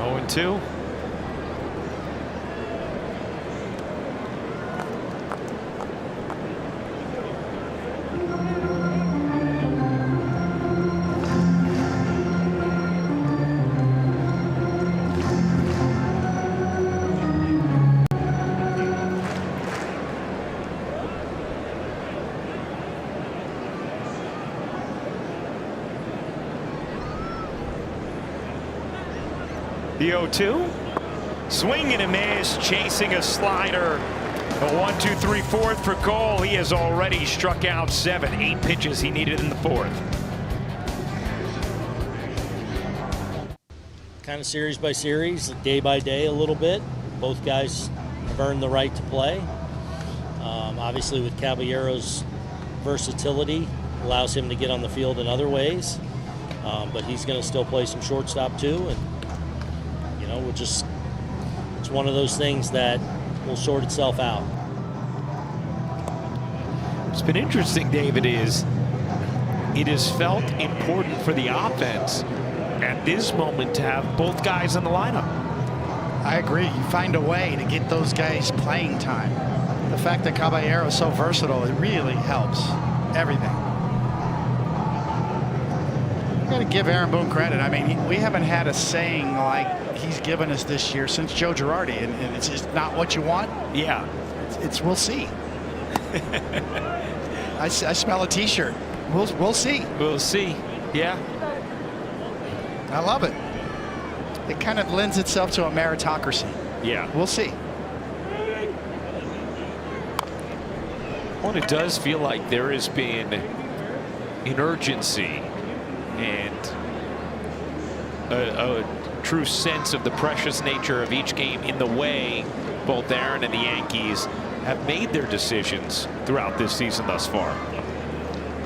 Oh, and 2. The 0-2. Swing and a miss, chasing a slider. A 1-2-3-4 for Cole. He has already struck out 7, 8 pitches he needed in the 4th. Kind of series by series, day by day a little bit. Both guys have earned the right to play. Obviously with Caballero's versatility, allows him to get on the field in other ways. But he's going to still play some shortstop too. And you know, it's one of those things that will sort itself out. What's been interesting, David, is it has felt important for the offense at this moment to have both guys in the lineup. I agree. You find a way to get those guys playing time. The fact that Caballero is so versatile, it really helps everything. You got to give Aaron Boone credit. I mean, we haven't had a saying like he's given us this year since Joe Girardi, and it's just not what you want. Yeah, it's we'll see. I smell a T-shirt. We'll see. We'll see. Yeah. I love it. It kind of lends itself to a meritocracy. Yeah. We'll see. Well, it does feel like there has been an urgency and a true sense of the precious nature of each game in the way both Aaron and the Yankees have made their decisions throughout this season thus far.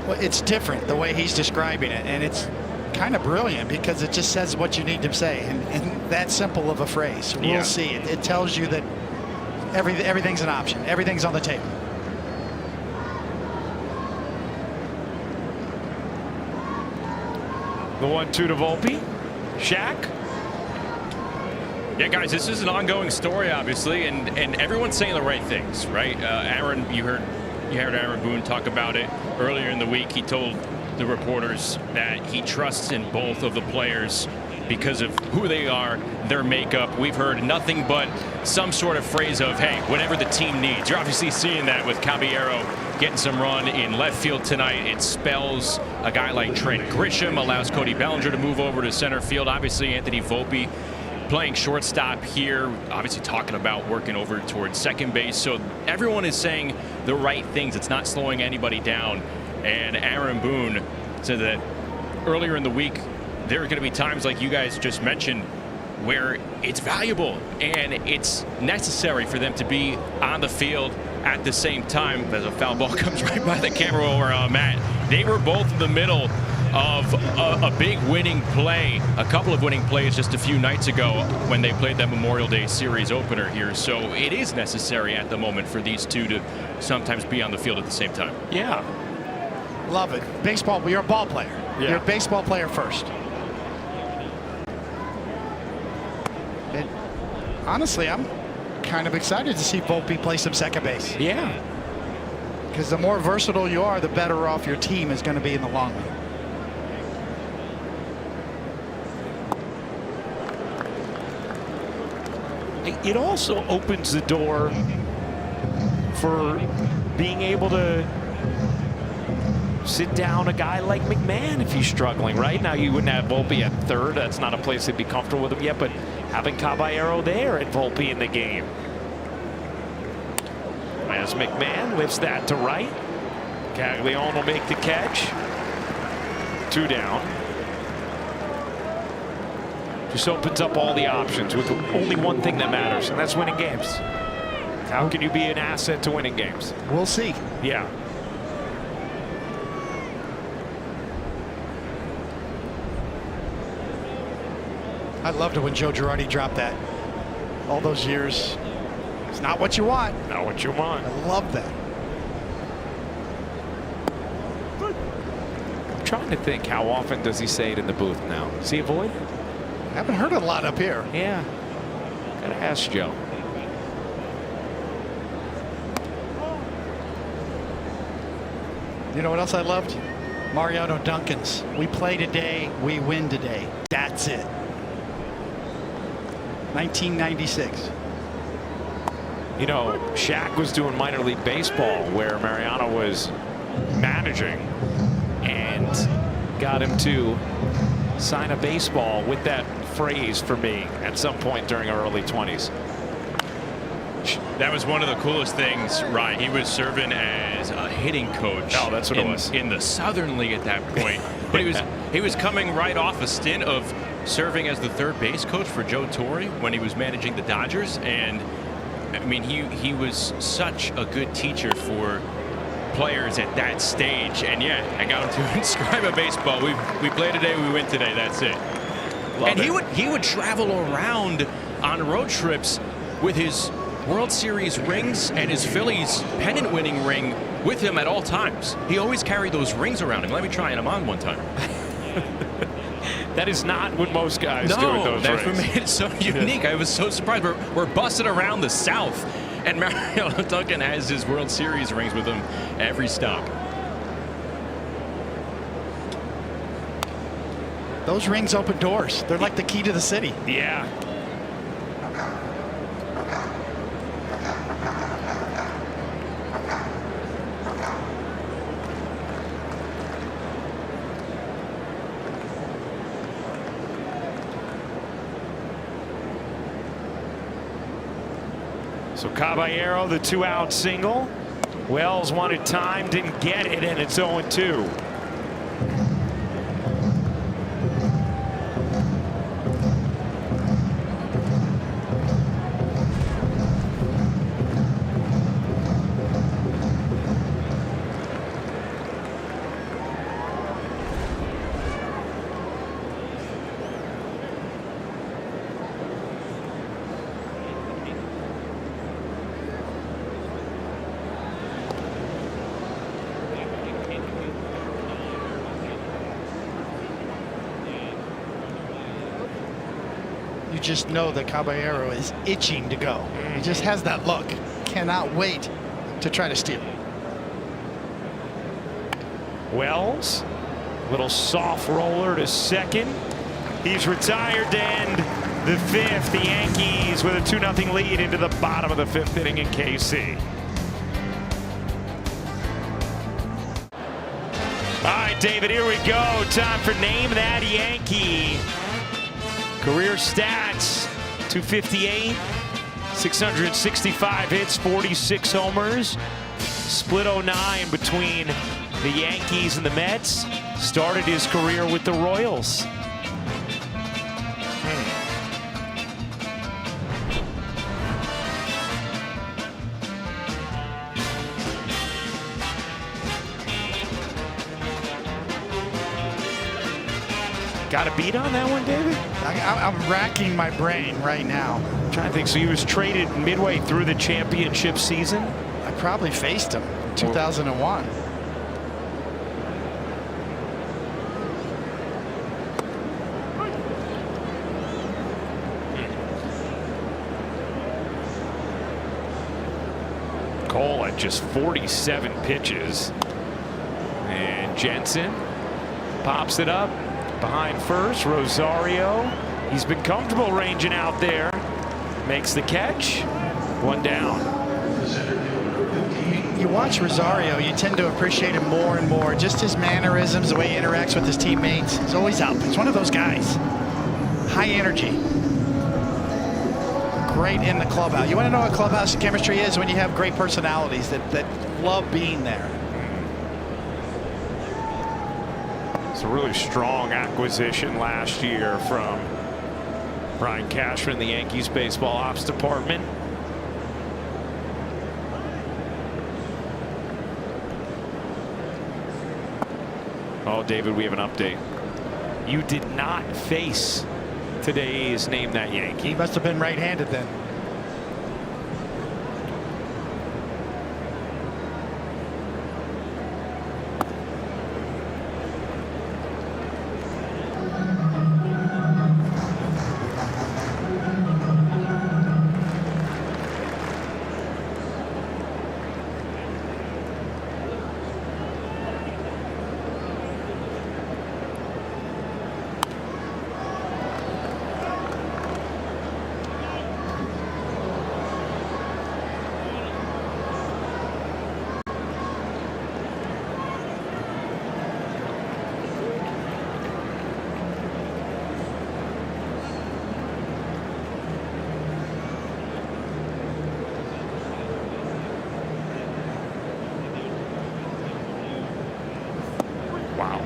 Well, it's different the way he's describing it, and it's kind of brilliant because it just says what you need to say, and that simple of a phrase. We'll see. It tells you that everything's an option. Everything's on the table. The 1-2 to Volpe. Shaq. Yeah, guys, this is an ongoing story, obviously, and everyone's saying the right things, right? Aaron, you heard Aaron Boone talk about it earlier in the week. He told the reporters that he trusts in both of the players because of who they are, their makeup. We've heard nothing but some sort of phrase of, hey, whatever the team needs. You're obviously seeing that with Caballero getting some run in left field tonight. It spells a guy like Trent Grisham, allows Cody Bellinger to move over to center field. Obviously, Anthony Volpe playing shortstop here, obviously talking about working over towards second base. So everyone is saying the right things. It's not slowing anybody down. And Aaron Boone said that earlier in the week, there are going to be times like you guys just mentioned where it's valuable and it's necessary for them to be on the field at the same time. As a foul ball comes right by the camera over Matt. They were both in the middle of a big winning play, a couple of winning plays just a few nights ago when they played that Memorial Day series opener here. So it is necessary at the moment for these two to sometimes be on the field at the same time. Yeah. Love it. Baseball, you're a ball player. Yeah. You're a baseball player first. And honestly, I'm kind of excited to see Volpe play some second base. Yeah. Because the more versatile you are, the better off your team is going to be in the long run. It also opens the door for being able to sit down a guy like McMahon if he's struggling. Right now, you wouldn't have Volpe at third. That's not a place they'd be comfortable with him yet, but having Caballero there and Volpe in the game. As McMahon lifts that to right, Caglione will make the catch. 2 down. Just opens up all the options with only one thing that matters, and that's winning games. How can you be an asset to winning games? We'll see. Yeah. I loved it when Joe Girardi dropped that. All those years. It's not what you want. Not what you want. I love that. I'm trying to think, how often does he say it in the booth now? Does he avoid it? I haven't heard it a lot up here. Yeah. Gotta ask Joe. You know what else I loved? Mariano Duncan's. We play today, we win today. That's it. 1996. You know, Shaq was doing minor league baseball where Mariano was managing and got him to sign a baseball with that phrase for me at some point during our early 20s. That was one of the coolest things, Ryan. He was serving as a hitting coach. Oh, that's what it was. In the Southern League at that point. But he was coming right off a stint of serving as the third base coach for Joe Torre when he was managing the Dodgers. And I mean, he was such a good teacher for players at that stage. And yeah, I got him to inscribe a baseball. We play today, we win today. That's it. And he would travel around on road trips with his World Series rings and his Phillies pennant winning ring with him at all times. He always carried those rings around him. Let me try him on one time. That is not what most guys do with those that's rings. what made it so unique. I was so surprised. We're busting around the South, and Mariano Duncan has his World Series rings with him every stop. Those rings open doors. They're like the key to the city. Yeah. So Caballero, the 2-out single. Wells wanted time, didn't get it, and it's 0-2. You just know that Caballero is itching to go. He just has that look. Cannot wait to try to steal. Wells, little soft roller to second. He's retired to end the fifth. The Yankees with a 2-0 lead into the bottom of the fifth inning in KC. All right, David, here we go. Time for Name That Yankee. Career stats: 258, 665 hits, 46 homers. Split 09 between the Yankees and the Mets. Started his career with the Royals. Got a beat on that one, David? I'm racking my brain right now. I'm trying to think. So he was traded midway through the championship season? I probably faced him in 2001. Cole at just 47 pitches. And Jensen pops it up behind first. Rosario, he's been comfortable ranging out there. Makes the catch. One down. You watch Rosario, you tend to appreciate him more and more. Just his mannerisms, the way he interacts with his teammates. He's always up. He's one of those guys. High energy. Great in the clubhouse. You want to know what clubhouse chemistry is? When you have great personalities that love being there. It's a really strong acquisition last year from Brian Cashman, the Yankees baseball ops department. Oh, David, we have an update. You did not face today's Name That Yankee. He must have been right-handed then. Wow.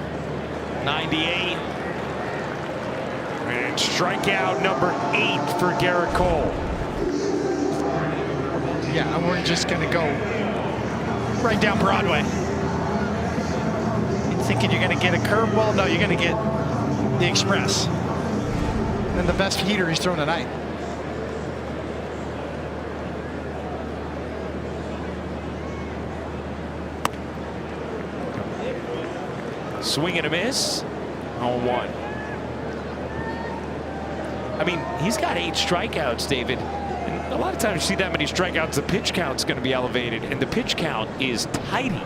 98. And strikeout number 8 for Garrett Cole. Yeah, and we're just going to go right down Broadway. You thinking you're going to get a curveball? No, you're going to get the Express. And the best heater he's thrown tonight. Swing and a miss. 0-1. I mean, he's got 8 strikeouts, David. And a lot of times you see that many strikeouts, the pitch count's going to be elevated, and the pitch count is tidy.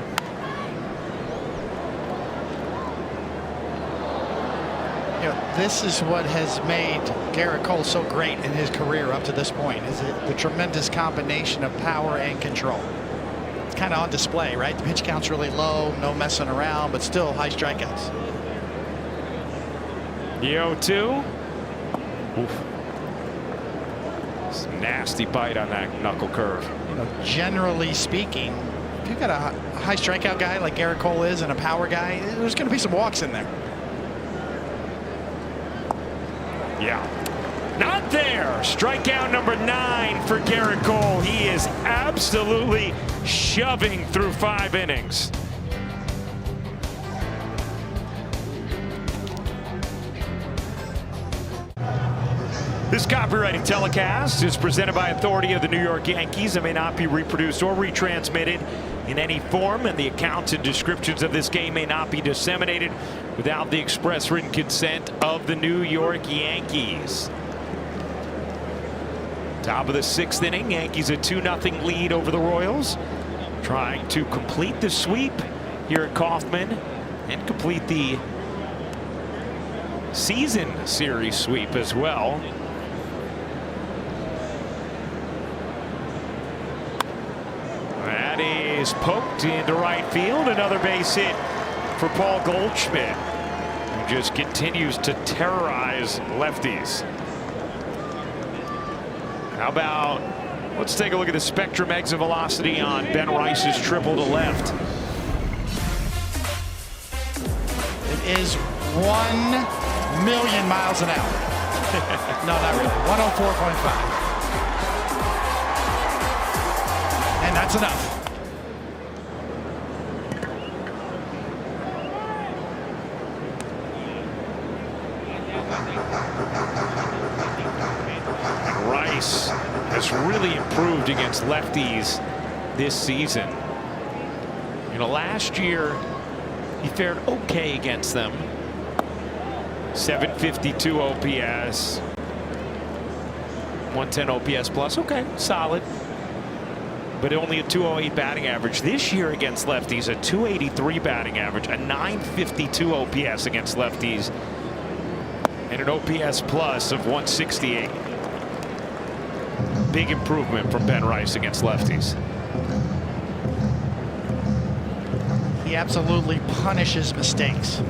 You know, this is what has made Garrett Cole so great in his career up to this point, is the tremendous combination of power and control. It's kind of on display, right? The pitch count's really low, no messing around, but still high strikeouts. The 0-2. Oof. Some nasty bite on that knuckle curve. You know, generally speaking, if you've got a high strikeout guy like Garrett Cole is and a power guy, there's going to be some walks in there. Yeah. Not there. Strikeout number 9 for Garrett Cole. He is absolutely shoving through 5 innings. This copyrighted telecast is presented by authority of the New York Yankees and may not be reproduced or retransmitted in any form, and the accounts and descriptions of this game may not be disseminated without the express written consent of the New York Yankees. Top of the 6th inning, Yankees a 2-0 lead over the Royals, trying to complete the sweep here at Kauffman and complete the season series sweep as well. That is poked into right field. Another base hit for Paul Goldschmidt, who just continues to terrorize lefties. How about, let's take a look at the spectrum exit velocity on Ben Rice's triple to left. It is 1,000,000 miles an hour. No, not really. 104.5. And that's enough. And Rice has really improved against lefties this season. You know, last year he fared okay against them. 752 OPS, 110 OPS plus. Okay, solid. But only a 208 batting average. This year against lefties, a 283 batting average, a 952 OPS against lefties, and an OPS plus of 168. Big improvement from Ben Rice against lefties. He absolutely punishes mistakes.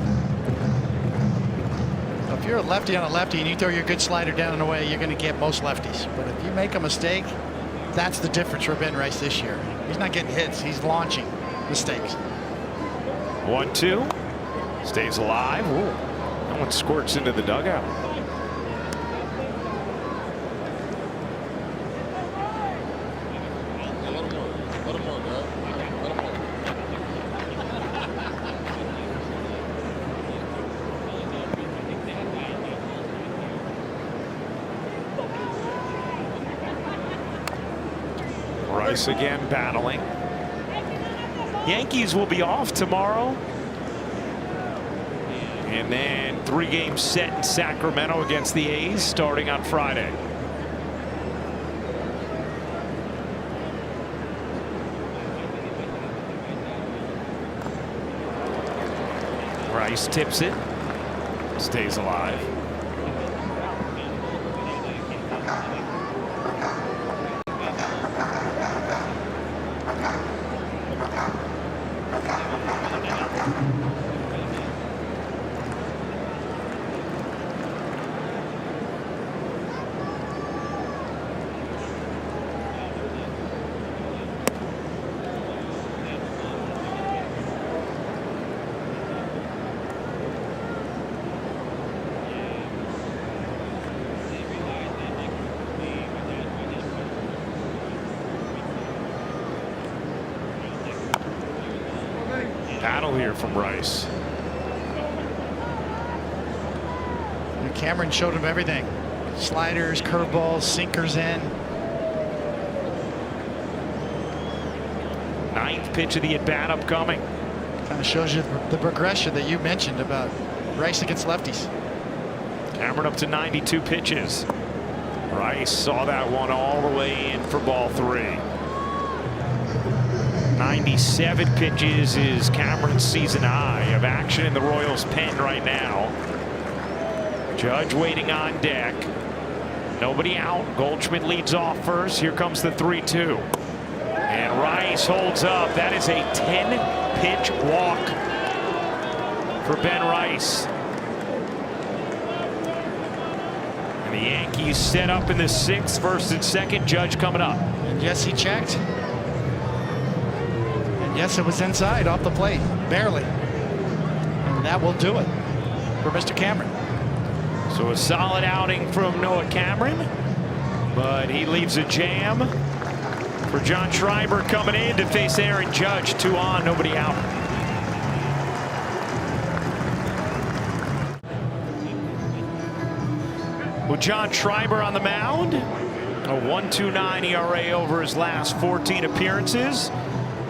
So if you're a lefty on a lefty and you throw your good slider down and away, you're going to get most lefties. But if you make a mistake, that's the difference for Ben Rice this year. He's not getting hits, he's launching mistakes. 1-2. Stays alive. Ooh. That one squirts into the dugout. Rice again battling. Yankees will be off tomorrow. And then 3-game set in Sacramento against the A's starting on Friday. Rice tips it, stays alive. Battle here from Rice. And Cameron showed him everything. Sliders, curveballs, sinkers in. 9th pitch of the at-bat upcoming. Kind of shows you the progression that you mentioned about Rice against lefties. Cameron up to 92 pitches. Rice saw that one all the way in for ball 3. 97 pitches is Cameron's season high of action in the Royals pen right now. Judge waiting on deck. Nobody out. Goldschmidt leads off first. Here comes the 3-2. And Rice holds up. That is a 10-pitch walk for Ben Rice. And the Yankees set up in the 6th, 1st and 2nd. Judge coming up. And yes, he checked. Yes, it was inside off the plate, barely. And that will do it for Mr. Cameron. So a solid outing from Noah Cameron, but he leaves a jam for John Schreiber coming in to face Aaron Judge. 2 on, nobody out. With John Schreiber on the mound, a 1.29 ERA over his last 14 appearances.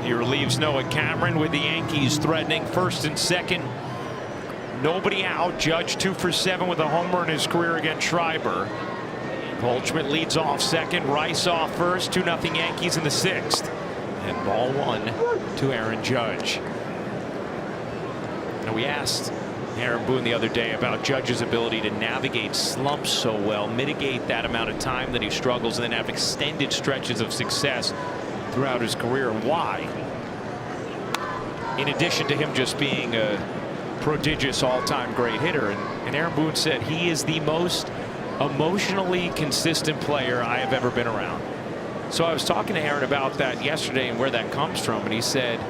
He relieves Noah Cameron with the Yankees threatening 1st and 2nd. Nobody out. Judge 2 for 7 with a homer in his career against Schreiber. Goldschmidt leads off 2nd. Rice off 1st. 2-0 Yankees in the 6th. And ball 1 to Aaron Judge. Now we asked Aaron Boone the other day about Judge's ability to navigate slumps so well, mitigate that amount of time that he struggles, and then have extended stretches of success throughout his career. Why? In addition to him just being a prodigious all-time great hitter, and Aaron Boone said he is the most emotionally consistent player I have ever been around. So I was talking to Aaron about that yesterday and where that comes from, and he said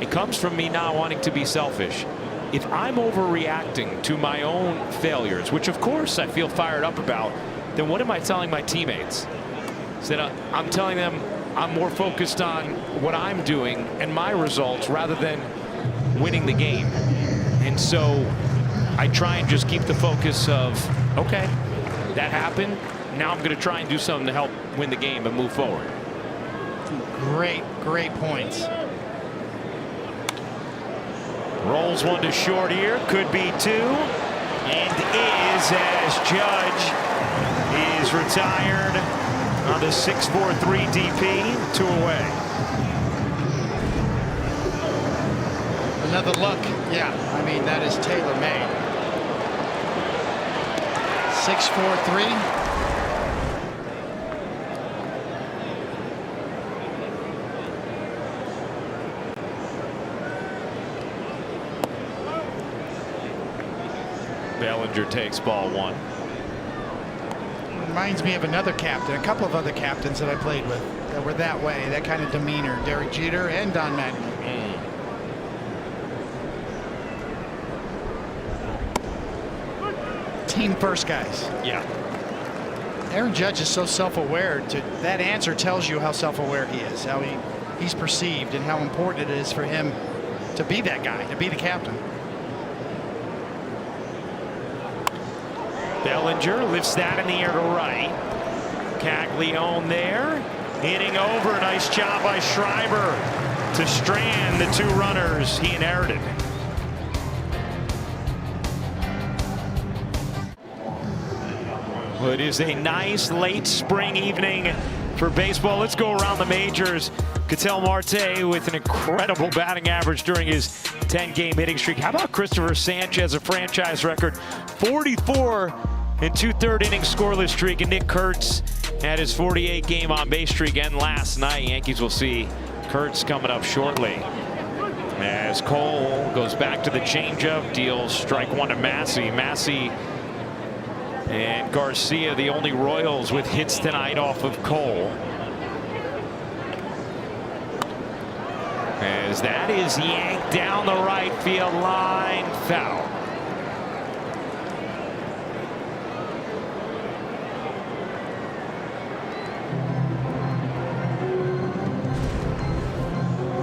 it comes from me not wanting to be selfish. If I'm overreacting to my own failures, which of course I feel fired up about, then what am I telling my teammates? He said I'm telling them I'm more focused on what I'm doing and my results rather than winning the game. And so I try and just keep the focus of, okay, that happened. Now I'm going to try and do something to help win the game and move forward. Great points. Rolls 1 to short here. Could be 2. And is, as Judge is retired on the 6-4-3 DP, 2 away. Another look. Yeah, I mean, that is tailor-made. 6-4-3. Bellinger takes ball 1. Reminds me of another captain, a couple of other captains that I played with that were that way, that kind of demeanor. Derek Jeter and Don Mattingly. Team first guys. Yeah. Aaron Judge is so self-aware. That answer tells you how self-aware he is, how he's perceived, and how important it is for him to be that guy, to be the captain. Bellinger lifts that in the air to right. Caglione there. Hitting over. Nice job by Schreiber to strand the 2 runners he inherited. Well, it is a nice late spring evening for baseball. Let's go around the majors. Ketel Marte with an incredible batting average during his 10-game hitting streak. How about Christopher Sanchez, a franchise record 44 and 2/3 inning scoreless streak, and Nick Kurtz had his 48-game on-base streak end last night. Yankees will see Kurtz coming up shortly. As Cole goes back to the changeup, deals strike 1 to Massey. Massey and Garcia, the only Royals with hits tonight off of Cole. As that is yanked down the right field line, foul.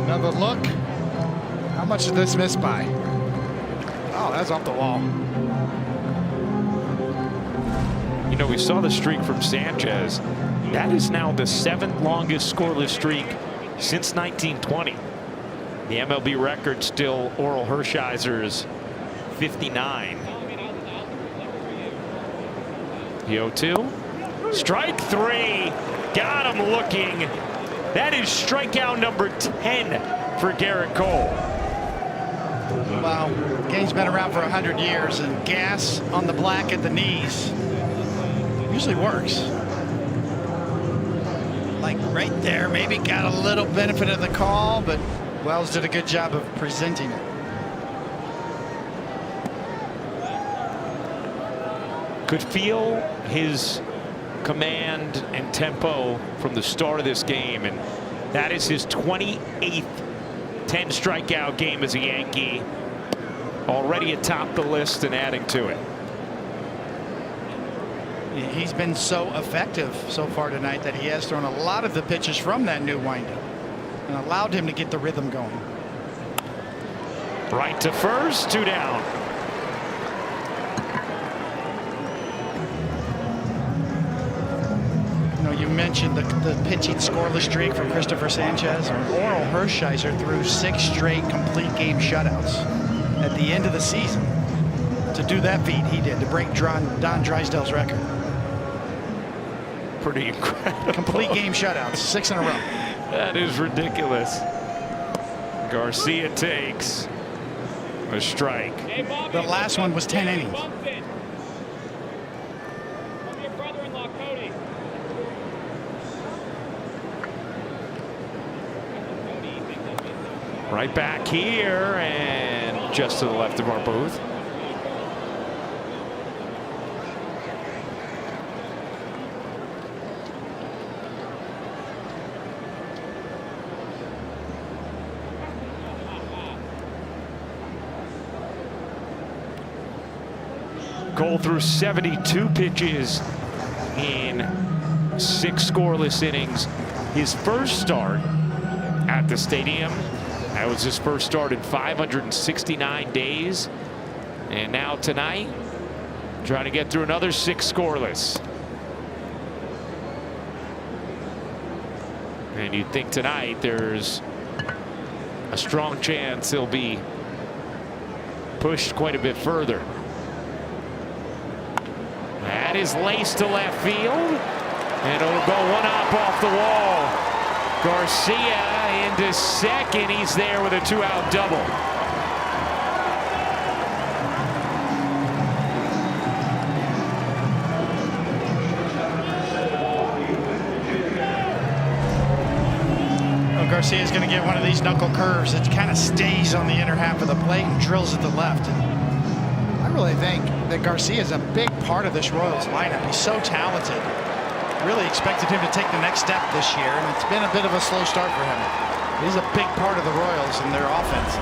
Another look. How much did this miss by? Oh, that's off the wall. You know, we saw the streak from Sanchez. That is now the 7th longest scoreless streak since 1920. The MLB record still Oral Hershiser's 59. The 0-2. Strike 3. Got him looking. That is strikeout number 10 for Garrett Cole. Wow, the game's been around for 100 years, and gas on the black at the knees usually works. Like right there, maybe got a little benefit of the call, but Wells did a good job of presenting it. Could feel his command and tempo from the start of this game, and that is his 28th 10 strikeout game as a Yankee, already atop the list and adding to it. He's been so effective so far tonight that he has thrown a lot of the pitches from that new windup and allowed him to get the rhythm going. Right to first, 2 down. You mentioned the pitching scoreless streak for Christopher Sanchez. Oral Hershiser threw 6 straight complete game shutouts at the end of the season. To do that feat, he did, to break Don Drysdale's record. Pretty incredible. Complete game shutouts, 6 in a row. That is ridiculous. Garcia takes a strike. The last one was 10 innings. Right back here and just to the left of our booth. Cole threw 72 pitches in 6 scoreless innings. His first start at the stadium, that was his first start in 569 days. And now tonight, trying to get through another 6 scoreless. And you'd think tonight there's a strong chance he'll be pushed quite a bit further. That is laced to left field, and it'll go 1 hop off the wall. Garcia into second. He's there with a 2-out double. Well, Garcia's going to get one of these knuckle curves. It kind of stays on the inner half of the plate and drills at the left. And I really think that Garcia is a big part of this Royals lineup. He's so talented. Really expected him to take the next step this year, and it's been a bit of a slow start for him. He's a big part of the Royals and their offense.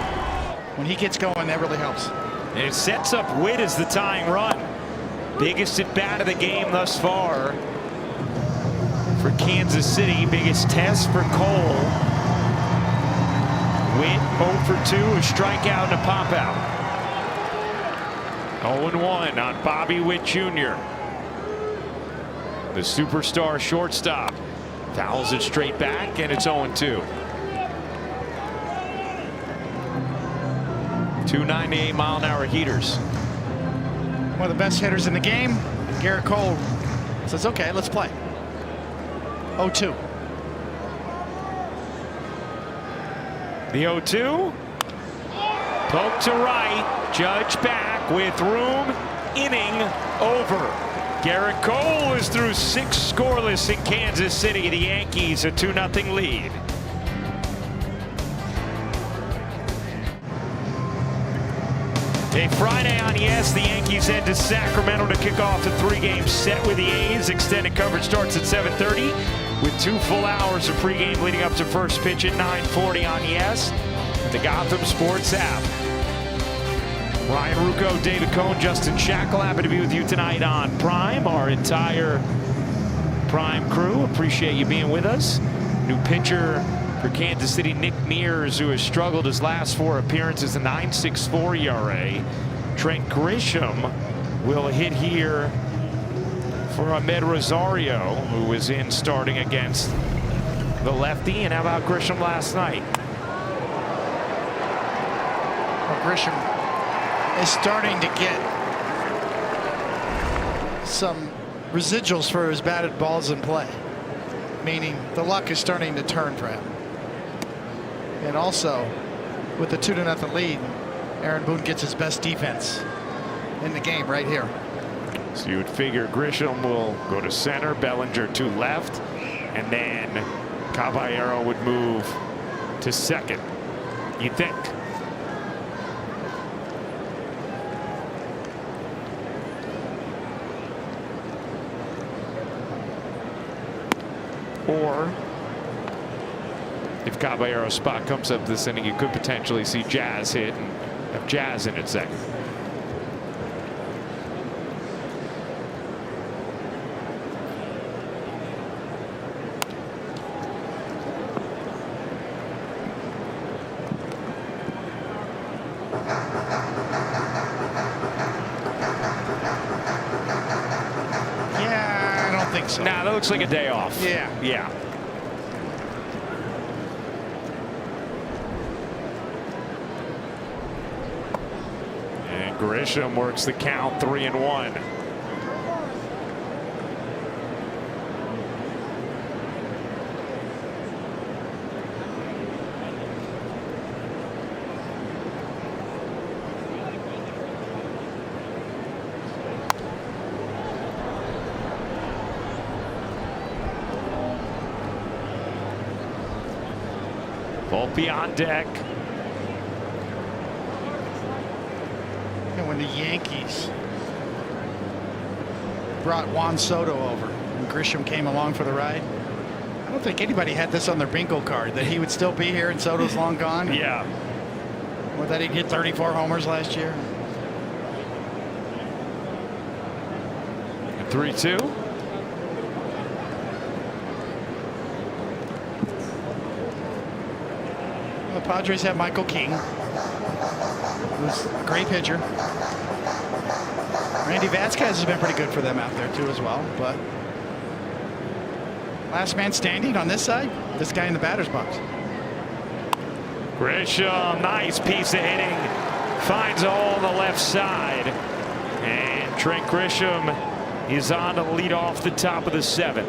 When he gets going, that really helps. And it sets up Witt as the tying run. Biggest at bat of the game thus far for Kansas City. Biggest test for Cole. Witt 0 for 2, a strikeout and a pop out. 0-1 on Bobby Witt Jr. The superstar shortstop Fouls it straight back, and it's 0-2. 298-mile-an-hour heaters. One of the best hitters in the game. Garrett Cole says, okay, let's play. 0-2. The 0-2. Poke to right. Judge back with room. Inning over. Garrett Cole is through 6 scoreless in Kansas City. The Yankees a 2-0 lead. A Friday on Yes, the Yankees head to Sacramento to kick off the 3-game set with the A's. Extended coverage starts at 7:30 with 2 full hours of pregame leading up to first pitch at 9:40 on Yes, the Gotham Sports app. Ryan Rucco, David Cohn, Justin Shackle, happy to be with you tonight on Prime. Our entire Prime crew, appreciate you being with us. New pitcher for Kansas City, Nick Mears, who has struggled his last 4 appearances, a 9.64 ERA. Trent Grisham will hit here for Ahmed Rosario, who was in starting against the lefty. And how about Grisham last night? Well, Grisham is starting to get some residuals for his batted balls in play, meaning the luck is starting to turn for him. And also, with the 2-0 lead, Aaron Boone gets his best defense in the game right here. So you would figure Grisham will go to center, Bellinger to left, and then Caballero would move to second, you think? Or if Caballero's spot comes up this inning, you could potentially see Jazz hit and have Jazz in at second. Yeah, I don't think so. Nah, that looks like a day off. Yeah. Yeah. And Grisham works the count, 3-1. Volpe on deck. And when the Yankees brought Juan Soto over and Grisham came along for the ride, I don't think anybody had this on their bingo card, that he would still be here and Soto's long gone. Yeah. Or that he'd hit 34 homers last year. 3-2. The Padres have Michael King, who's a great pitcher. Randy Vasquez has been pretty good for them out there too as well, but last man standing on this side, this guy in the batter's box. Grisham, nice piece of hitting, finds a hole on the left side, and Trent Grisham is on to lead off the top of the 7th.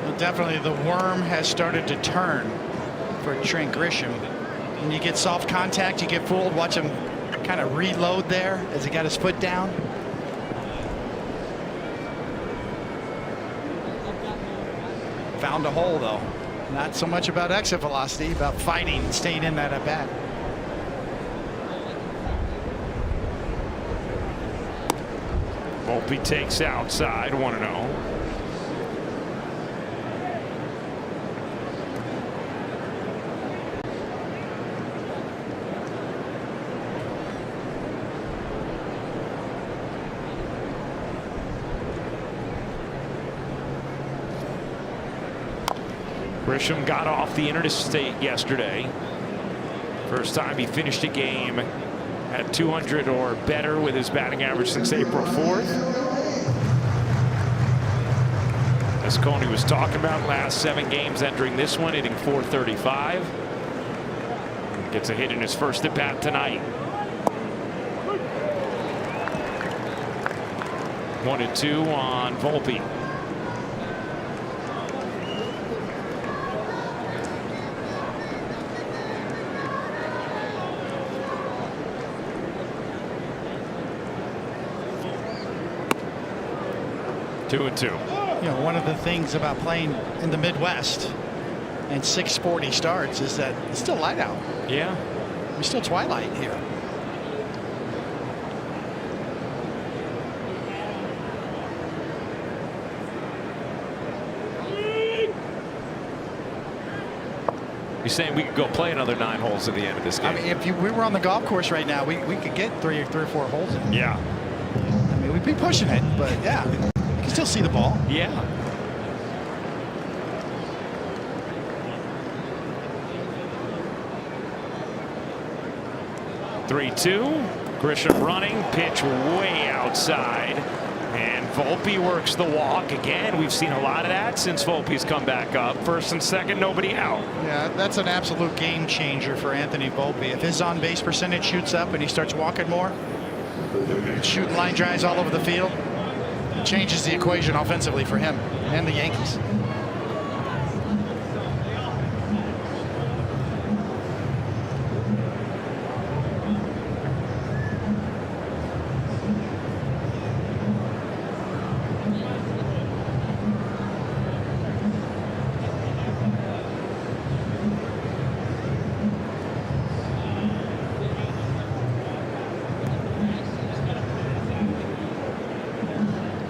Well, definitely the worm has started to turn for Trent Grisham. When you get soft contact, you get fooled. Watch him kind of reload there as he got his foot down. Found a hole though. Not so much about exit velocity, about fighting and staying in that at bat. Volpe takes outside, 1-0. Grisham got off the interstate yesterday. First time he finished a game at 200 or better with his batting average since April 4th. A Mosconi was talking about, last 7 games entering this one, hitting .435. Gets a hit in his first at bat tonight. 1-2 on Volpe. Two and two. You know, one of the things about playing in the Midwest and 640 starts is that it's still light out. Yeah. It's still twilight here. You're saying we could go play another 9 holes at the end of this game? I mean, if we were on the golf course right now, we could get three or 4 holes in. Yeah. I mean, we'd be pushing it, but yeah, you can still see the ball. Yeah. Three-two. Grisham running, pitch way outside. And Volpe works the walk again. We've seen a lot of that since Volpe's come back up. First and second, nobody out. Yeah, that's an absolute game changer for Anthony Volpe. If his on-base percentage shoots up and he starts walking more, shooting line drives all over the field, it changes the equation offensively for him and the Yankees.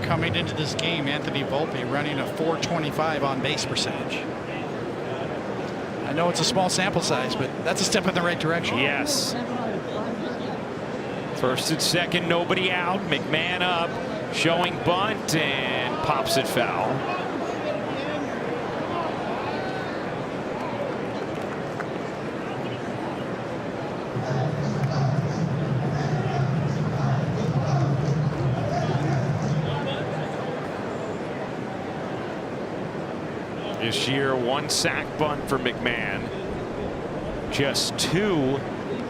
Coming into this game, Anthony Volpe running a .425 on base percentage. I know it's a small sample size, but that's a step in the right direction. Yes. First and second, nobody out. McMahon up, showing bunt, and pops it foul. This year, 1 sack bunt for McMahon. Just 2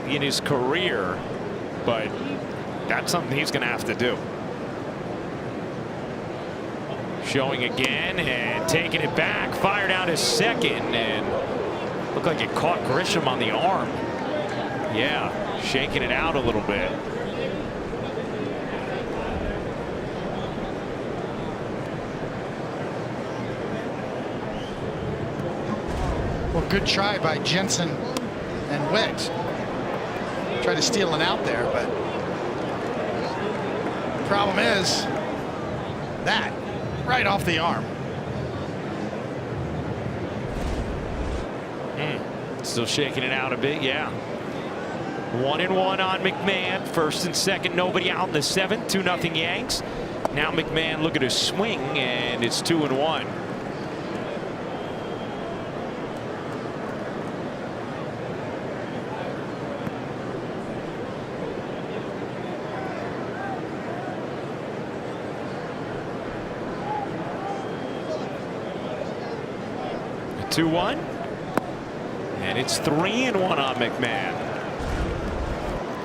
in his career, but that's something he's going to have to do. Showing again and taking it back. Fired out his second and looked like it caught Grisham on the arm. Yeah, shaking it out a little bit. Well, good try by Jensen and Wicks. Tried to steal an out there, but the problem is that right off the arm. Still shaking it out a bit, yeah. 1-1 on McMahon. First and second, nobody out in the 7th. 2-0 Yanks. Now McMahon, look at his swing, and it's 2-1. A 2-1. And it's 3-1 on McMahon.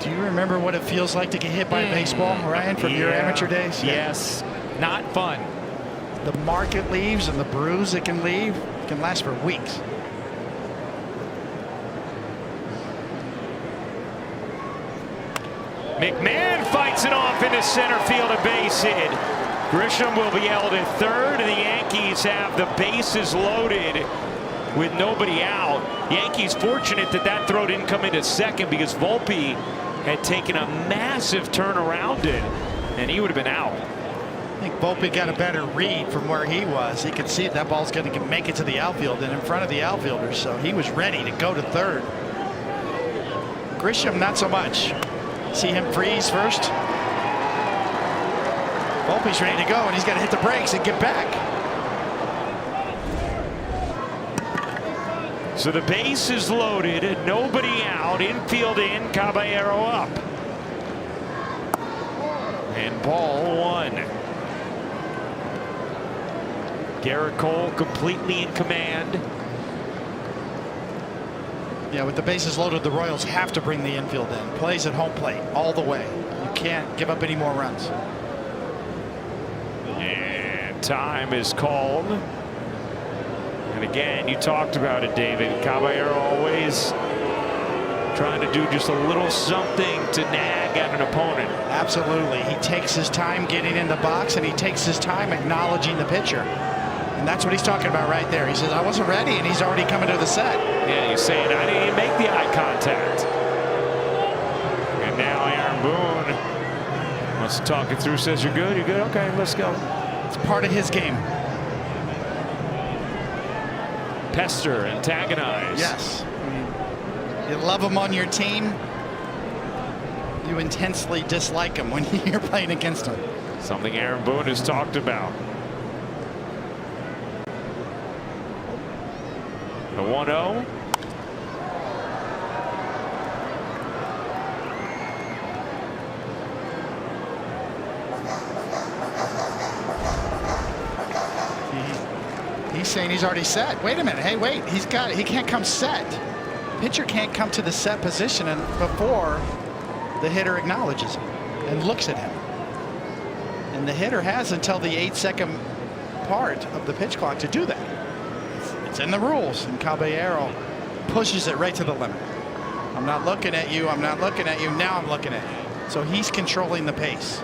Do you remember what it feels like to get hit by a baseball, Ryan, from your amateur days? Yes. Not fun. The mark it leaves and the bruise it can leave can last for weeks. McMahon fights it off into center field, a base hit. Grisham will be held at third, and the Yankees have the bases loaded with nobody out. Yankees fortunate that that throw didn't come into second because Volpe had taken a massive turn around it, and he would have been out. I think Volpe got a better read from where he was. He could see that ball's going to make it to the outfield and in front of the outfielders, so he was ready to go to third. Grisham, not so much. See him freeze first. Volpe's ready to go, and he's got to hit the brakes and get back. So the base is loaded, nobody out, infield in, Caballero up. And ball 1. Garrett Cole completely in command. Yeah, with the bases loaded, the Royals have to bring the infield in. Plays at home plate all the way. You can't give up any more runs. And time is called. And again, you talked about it, David. Caballero always trying to do just a little something to nag at an opponent. Absolutely. He takes his time getting in the box, and he takes his time acknowledging the pitcher. And that's what he's talking about right there. He says, I wasn't ready, and he's already coming to the set. Yeah, he's saying, I didn't even make the eye contact. And now Aaron Boone wants to talk it through, says, you're good, okay, let's go. It's part of his game. Pester, antagonize. Yes. I mean, you love him on your team. You intensely dislike him when you're playing against him. Something Aaron Boone has talked about. The 1-0. He's saying he's already set. Wait a minute. Hey, wait. He can't come set. Pitcher can't come to the set position before the hitter acknowledges him and looks at him. And the hitter has until the 8-second part of the pitch clock to do that. It's in the rules, and Caballero pushes it right to the limit. I'm not looking at you. I'm not looking at you. Now I'm looking at you. So he's controlling the pace.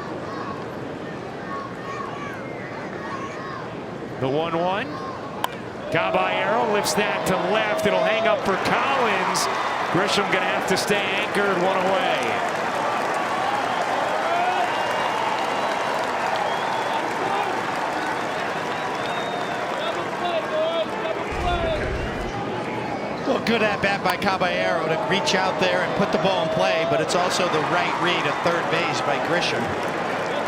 The 1-1. Caballero lifts that to left. It'll hang up for Collins. Grisham going to have to stay anchored, one away. Good at bat by Caballero to reach out there and put the ball in play, but it's also the right read at third base by Grisham.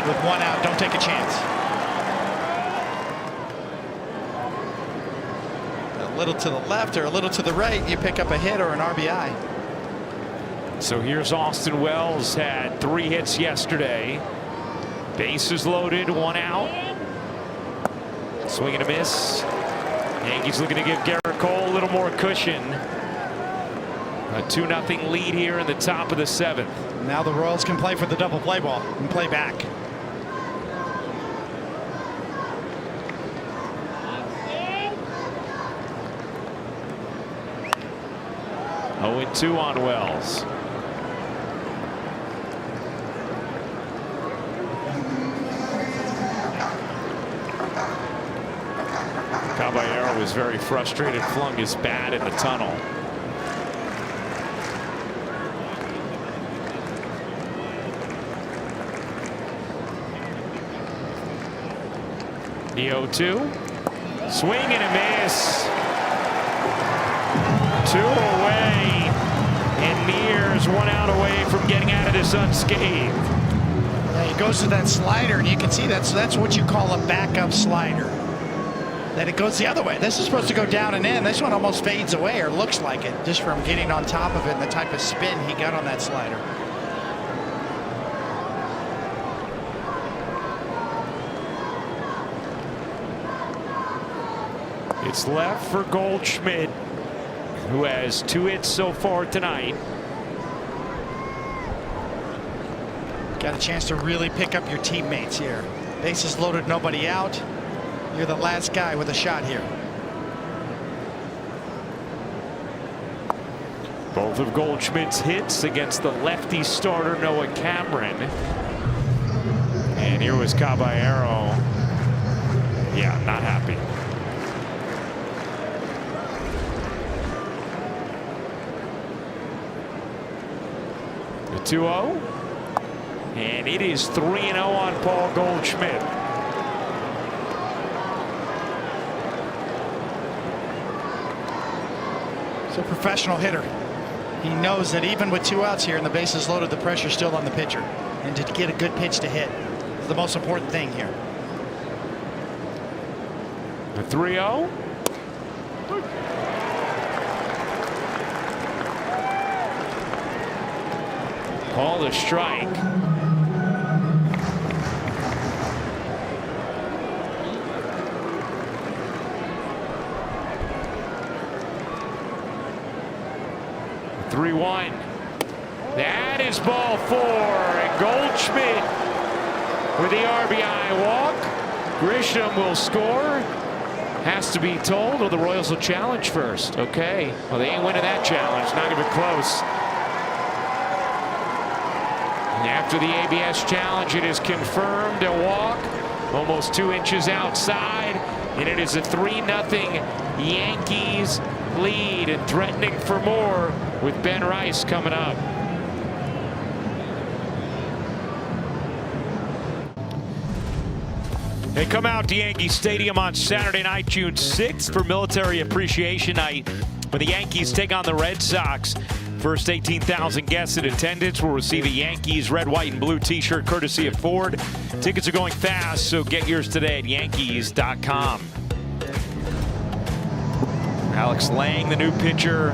With one out, don't take a chance. A little to the left or a little to the right, you pick up a hit or an RBI. So here's Austin Wells, had 3 hits yesterday. Bases loaded, 1 out. Swing and a miss. Yankees looking to give Garrett Cole a little more cushion. A 2-0 lead here in the top of the 7th. Now the Royals can play for the double play ball and play back. Oh, 0-2 on Wells. Caballero was very frustrated, flung his bat in the tunnel. The 0-2. Swing and a miss. 2 away. And Mears 1 out away from getting out of this unscathed. Yeah, he goes to that slider, and you can see that's what you call a backup slider. That it goes the other way. This is supposed to go down and in. This one almost fades away, or looks like it, just from getting on top of it and the type of spin he got on that slider. It's left for Goldschmidt, who has 2 hits so far tonight. Got a chance to really pick up your teammates here. Bases loaded, nobody out. You're the last guy with a shot here. Both of Goldschmidt's hits against the lefty starter Noah Cameron. And here was Caballero. Yeah, not happy. The 2-0. And it is 3-0 on Paul Goldschmidt. He's a professional hitter. He knows that even with 2 outs here and the bases loaded, the pressure's still on the pitcher. And to get a good pitch to hit is the most important thing here. The 3-0. Call the strike. 3-1. That is ball 4, and Goldschmidt with the RBI walk. Grisham will score. Has to be told, or the Royals will challenge first. Okay, well, they ain't winning that challenge, not even close. And after the ABS challenge, it is confirmed a walk, almost 2 inches outside, and it is a 3-0 Yankees lead, and threatening for more with Ben Rice coming up. They come out to Yankee Stadium on Saturday night, June 6th for Military Appreciation Night when the Yankees take on the Red Sox. First 18,000 guests in attendance will receive a Yankees red, white, and blue t-shirt courtesy of Ford. Tickets are going fast, so get yours today at Yankees.com. Alex Lang, the new pitcher.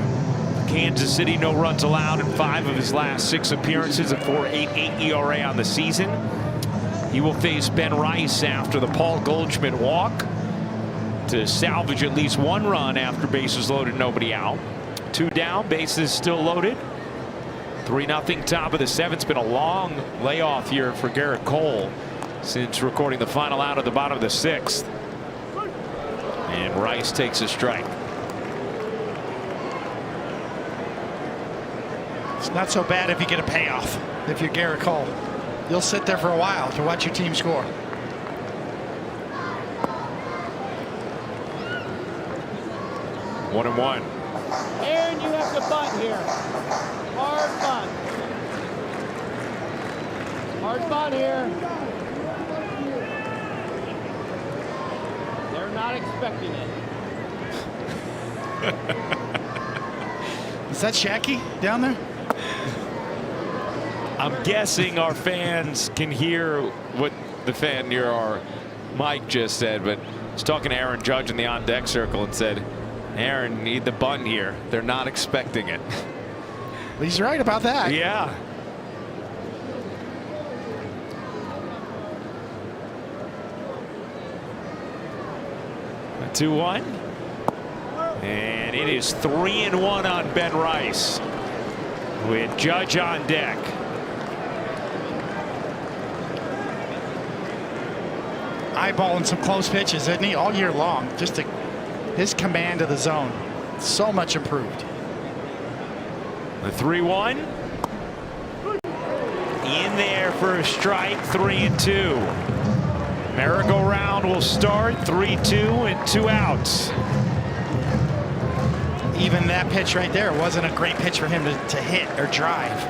Kansas City, no runs allowed in 5 of his last 6 appearances, a 4.88 ERA on the season. He will face Ben Rice after the Paul Goldschmidt walk to salvage at least 1 run after bases loaded, nobody out. 2 down, bases still loaded. 3-0 top of the 7th. It's been a long layoff here for Garrett Cole since recording the final out at the bottom of the 6th. And Rice takes a strike. It's not so bad if you get a payoff. If you're Garrett Cole, you'll sit there for a while to watch your team score. One and one. Aaron, you have to bunt here. Hard bunt. Hard bunt here. They're not expecting it. Is that Shacky down there? I'm guessing our fans can hear what the fan near our mic just said, but I was talking to Aaron Judge in the on-deck circle and said, Aaron, need the bunt here. They're not expecting it. He's right about that. Yeah. A 2-1. And it is 3-1 on Ben Rice with Judge on deck. Eyeballing some close pitches, isn't he, all year long? Just his command of the zone, so much improved. The 3-1. In there for a strike, 3-2. Merry-go-round will start, 3-2 and 2 outs. Even that pitch right there wasn't a great pitch for him to hit or drive.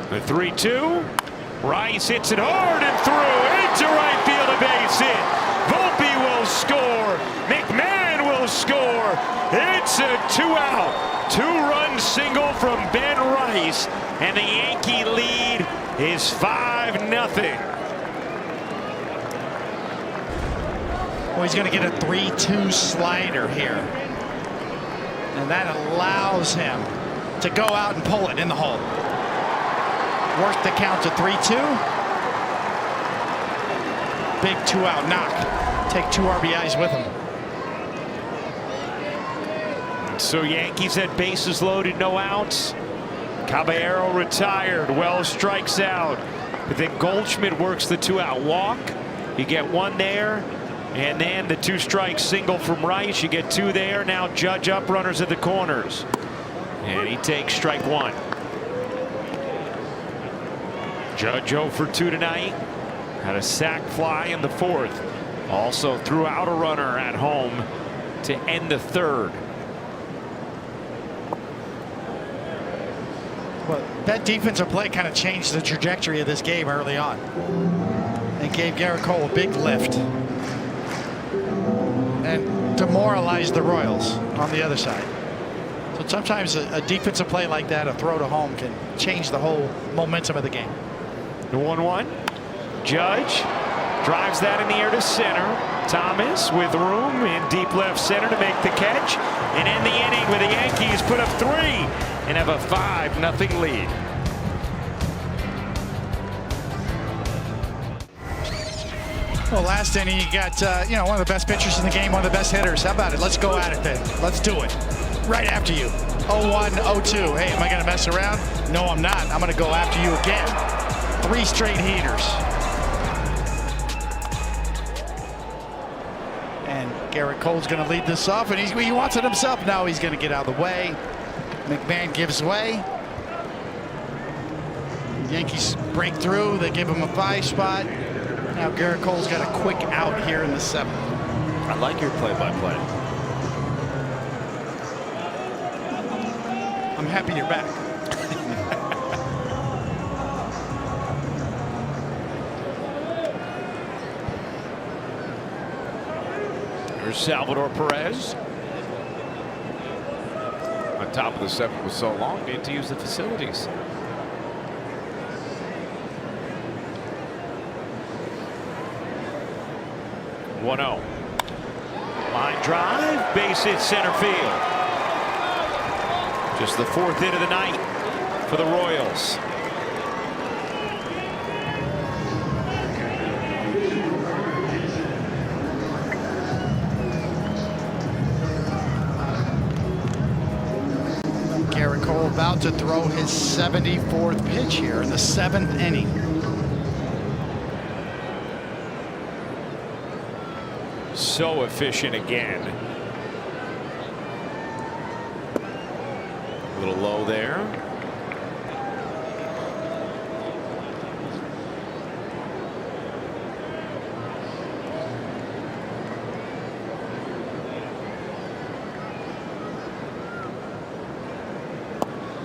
The 3-2. Rice hits it hard and through into right field, a base hit. Volpe will score. McMahon will score. It's a 2-out, 2-run single from Ben Rice, and the Yankee lead is 5-0. Well, he's going to get a 3-2 slider here, and that allows him to go out and pull it in the hole. Work the count to 3-2. Big 2-out knock. Take 2 RBIs with him. So Yankees had bases loaded, no outs. Caballero retired. Wells strikes out. But then Goldschmidt works the 2-out walk. You get 1 there. And then the 2-strike single from Rice. You get 2 there. Now Judge up, runners at the corners. And he takes strike 1. Judge 0 for 2 tonight. Had a sac fly in the 4th. Also threw out a runner at home to end the 3rd. Well, that defensive play kind of changed the trajectory of this game early on. And gave Garrett Cole a big lift. And demoralized the Royals on the other side. So sometimes a defensive play like that, a throw to home, can change the whole momentum of the game. The 1-1. Judge drives that in the air to center. Thomas with room in deep left center to make the catch and end the inning with the Yankees put up 3 and have a 5-0 lead. Well, last inning you got one of the best pitchers in the game, one of the best hitters. How about it? Let's go at it then. Let's do it. Right after you. 0-1, 0-2. Hey, am I going to mess around? No, I'm not. I'm going to go after you again. 3 straight heaters. And Garrett Cole's going to lead this off, and he wants it himself. Now he's going to get out of the way. McMahon gives way. Yankees break through. They give him a 5 spot. Now Garrett Cole's got a quick out here in the 7th. I like your play-by-play. I'm happy you're back. Here's Salvador Perez. On top of the 7th was so long, need to use the facilities. One-0. Line drive, base hit center field. Just the 4th hit of the night for the Royals. Garrett Cole about to throw his 74th pitch here in the 7th inning. So efficient again. A little low there.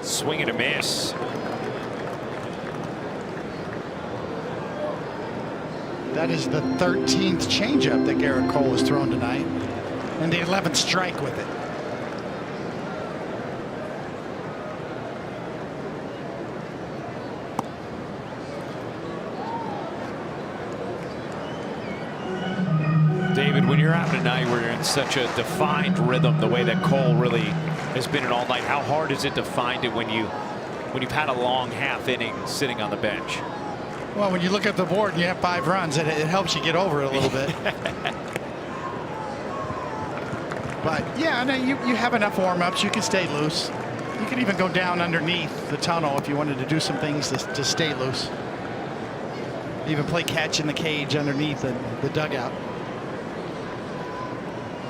Swing and a miss. That is the 13th changeup that Garrett Cole has thrown tonight, and the 11th strike with it. David, when you're out tonight where you're in such a defined rhythm, the way that Cole really has been it all night, how hard is it to find it when you've had a long half inning sitting on the bench? Well, when you look at the board and you have 5 runs, it helps you get over it a little bit. But yeah, no, you have enough warm-ups. You can stay loose. You can even go down underneath the tunnel if you wanted to do some things to stay loose. Even play catch in the cage underneath the dugout.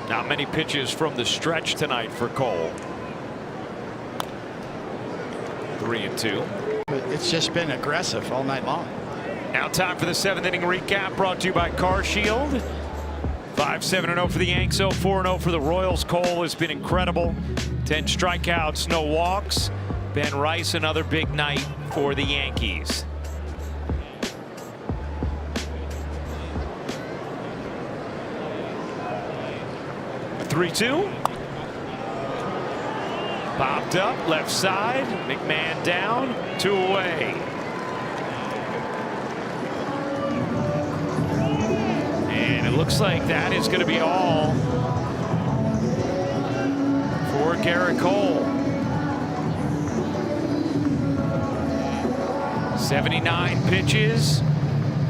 Not many pitches from the stretch tonight for Cole. 3-2. But it's just been aggressive all night long. Now time for the 7th inning recap, brought to you by Car Shield. 5-7-0 for the Yanks, 0-4-0 for the Royals. Cole has been incredible. 10 strikeouts, no walks. Ben Rice, another big night for the Yankees. A 3-2. Popped up, left side. McMahon down, 2 away. And it looks like that is going to be all for Garrett Cole. 79 pitches,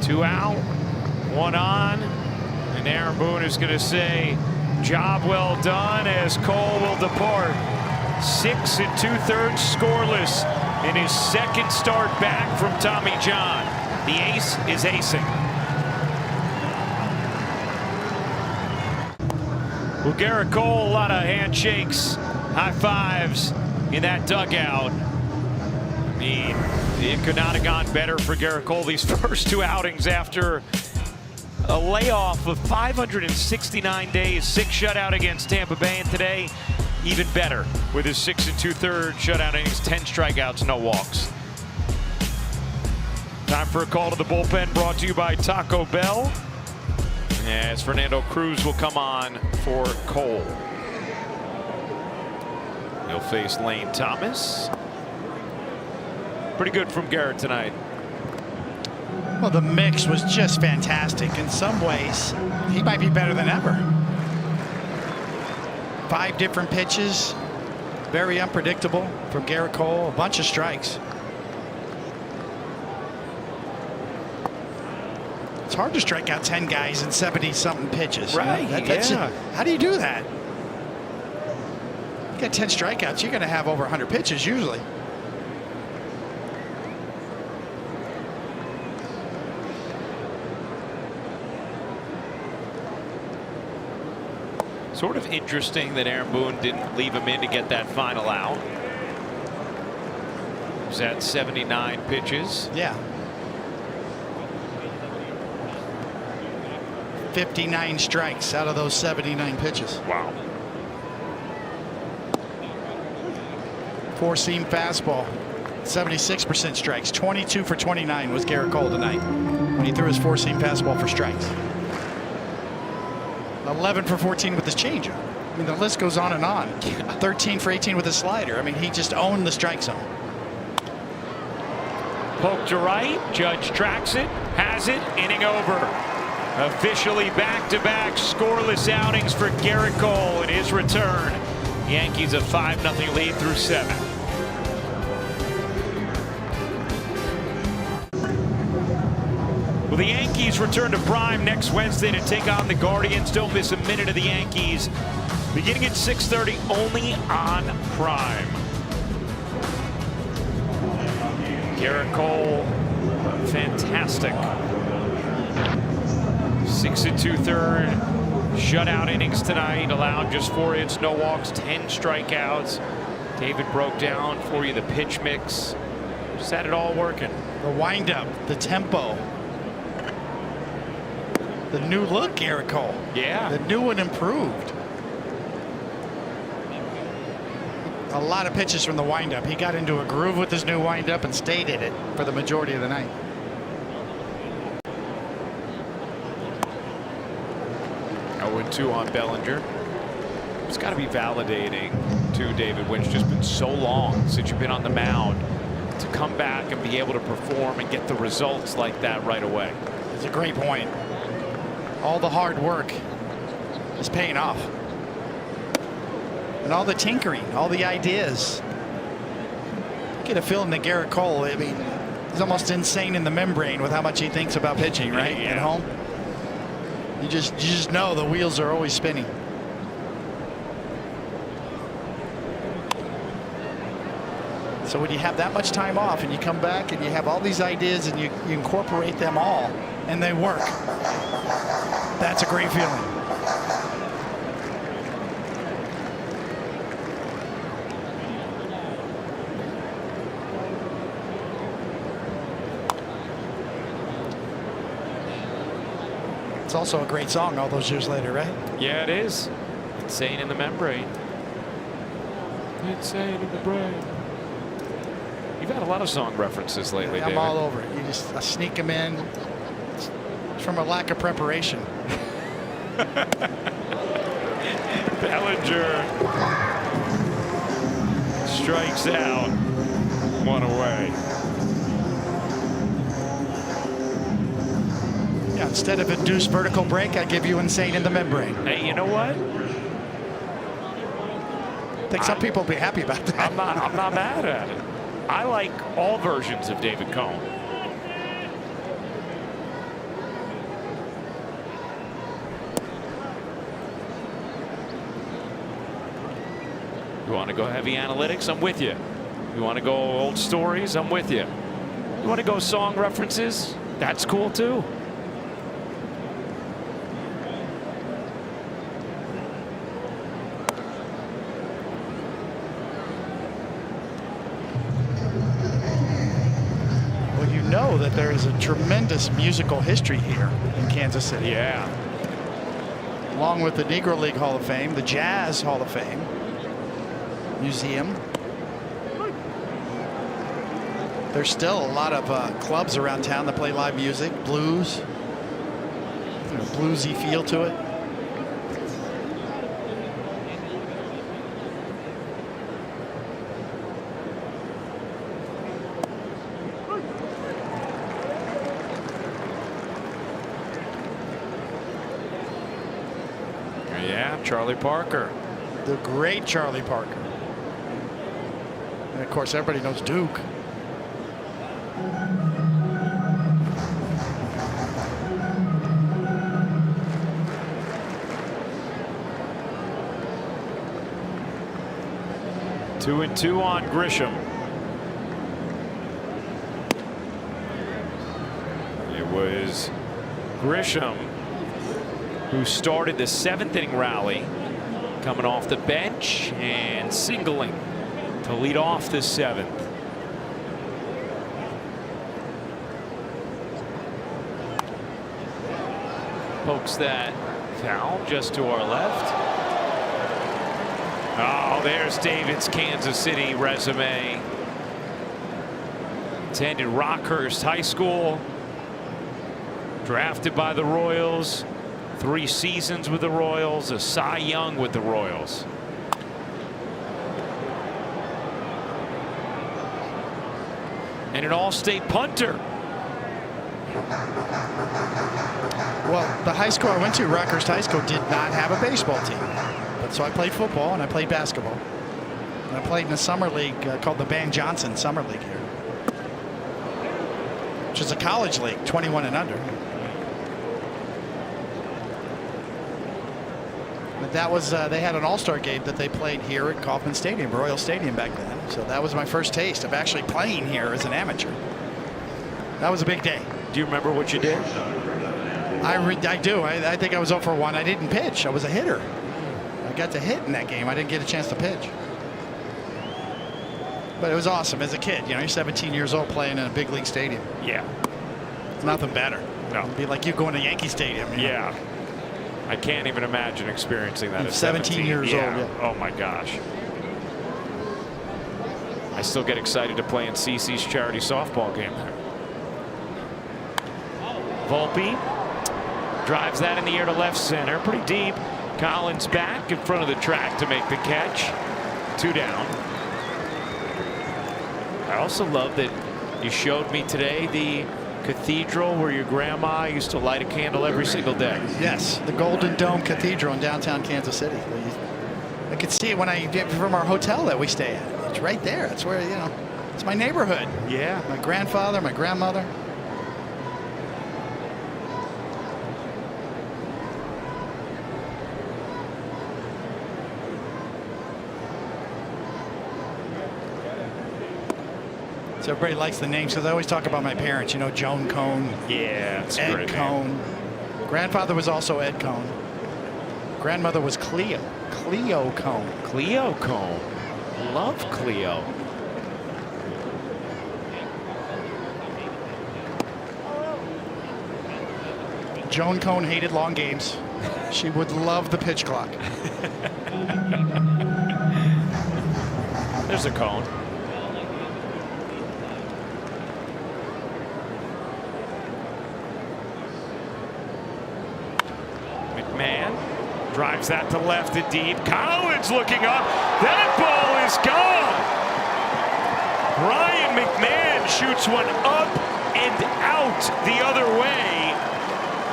2 out, 1 on. And Aaron Boone is going to say, job well done, as Cole will depart. 6 2/3 scoreless in his 2nd start back from Tommy John. The ace is acing. Well, Garrett Cole, a lot of handshakes, high fives in that dugout. I mean, it could not have gone better for Garrett Cole these first 2 outings after a layoff of 569 days, 6 shutout against Tampa Bay, and today even better with his 6 2/3 shutout innings, 10 strikeouts, no walks. Time for a call to the bullpen, brought to you by Taco Bell, as Fernando Cruz will come on for Cole. He'll face Lane Thomas. Pretty good from Garrett tonight. Well, the mix was just fantastic. In some ways, he might be better than ever. 5 different pitches, very unpredictable from Garrett Cole, a bunch of strikes. It's hard to strike out 10 guys in 70-something pitches. Right, yeah. How do you do that? You got 10 strikeouts, you're going to have over 100 pitches usually. Sort of interesting that Aaron Boone didn't leave him in to get that final out. He was at 79 pitches. Yeah. 59 strikes out of those 79 pitches. Wow. Four-seam fastball, 76% strikes. 22 for 29 was Garrett Cole tonight when he threw his four-seam fastball for strikes. 11 for 14 with his changeup. I mean, the list goes on and on. 13 for 18 with his slider. I mean, he just owned the strike zone. Poke to right. Judge tracks it. Has it. Inning over. Officially back-to-back scoreless outings for Garrett Cole in his return. Yankees a 5-0 lead through 7. Well, the Yankees return to Prime next Wednesday to take on the Guardians. Don't miss a minute of the Yankees. Beginning at 6:30 only on Prime. Garrett Cole, fantastic. 6 2/3 shutout innings tonight. Allowed just 4 hits, no walks, 10 strikeouts. David broke down for you the pitch mix. Just had it all working. The windup, the tempo. The new look, Garrett Cole. Yeah. The new and improved. A lot of pitches from the windup. He got into a groove with his new windup and stayed in it for the majority of the night. Two on Bellinger. It's got to be validating to David when it's just been so long since you've been on the mound to come back and be able to perform and get the results like that right away. It's a great point. All the hard work is paying off. And all the tinkering, all the ideas. You get a feeling that Garrett Cole, I mean, he's almost insane in the membrane with how much he thinks about pitching, right? Yeah. At home. You just know the wheels are always spinning. So when you have that much time off and you come back and you have all these ideas and you incorporate them all and they work, that's a great feeling. It's also a great song all those years later, right? Yeah, it is. Insane in the membrane. Insane in the brain. You've had a lot of song references lately, I'm David. all over it. I sneak them in. It's from a lack of preparation. Bellinger strikes out. 1 away. Yeah, instead of induced vertical break, I give you insane in the membrane. Hey, you know what? I think some people will be happy about that. I'm not mad at it. I like all versions of David Cone. You want to go heavy analytics? I'm with you. You want to go old stories? I'm with you. You want to go song references? That's cool too. Well, you know that there is a tremendous musical history here in Kansas City. Yeah. Along with the Negro League Hall of Fame, the Jazz Hall of Fame Museum. There's still a lot of clubs around town that play live music, blues, bluesy feel to it. Yeah, Charlie Parker. The great Charlie Parker. And of course, everybody knows Duke. 2-2 on Grisham. It was Grisham who started the 7th inning rally, coming off the bench and singling to lead off the 7th. Pokes that foul just to our left. Oh, there's David's Kansas City resume. Attended Rockhurst High School. Drafted by the Royals. 3 seasons with the Royals. A Cy Young with the Royals. And an all-state punter. Well, the high school I went to, Rockhurst High School, did not have a baseball team. But so I played football and I played basketball. And I played in a summer league called the Van Johnson Summer League here, which is a college league, 21 and under. But that was, they had an all-star game that they played here at Kauffman Stadium, Royal Stadium back then. So that was my first taste of actually playing here as an amateur. That was a big day. Do you remember what you did? I do. I think I was 0 for 1. I didn't pitch. I was a hitter. I got to hit in that game. I didn't get a chance to pitch. But it was awesome as a kid. You know, you're 17 years old playing in a big league stadium. Yeah. It's nothing better. No. It'd be like you going to Yankee Stadium. You know? Yeah. I can't even imagine experiencing that at 17 years old. Yeah. Oh my gosh. I still get excited to play in CC's charity softball game there. Volpe drives that in the air to left center, pretty deep. Collins back in front of the track to make the catch. 2 down. I also love that you showed me today the cathedral where your grandma used to light a candle every single day. Yes, the Golden Dome Cathedral in downtown Kansas City. I could see it when I get from our hotel that we stay at. It's right there. It's where, you know, it's my neighborhood. Yeah. My grandfather, my grandmother. So everybody likes the names because I always talk about my parents. You know, Joan Cone. Yeah, it's Ed great Cone. Grandfather was also Ed Cone. Grandmother was Cleo. Cleo Cone. Cleo Cone. Love Cleo. Joan Cone hated long games. She would love the pitch clock. There's a Cone. McMahon drives that to left and deep. Collins looking up. That ball is gone. Ryan McMahon shoots one up and out the other way.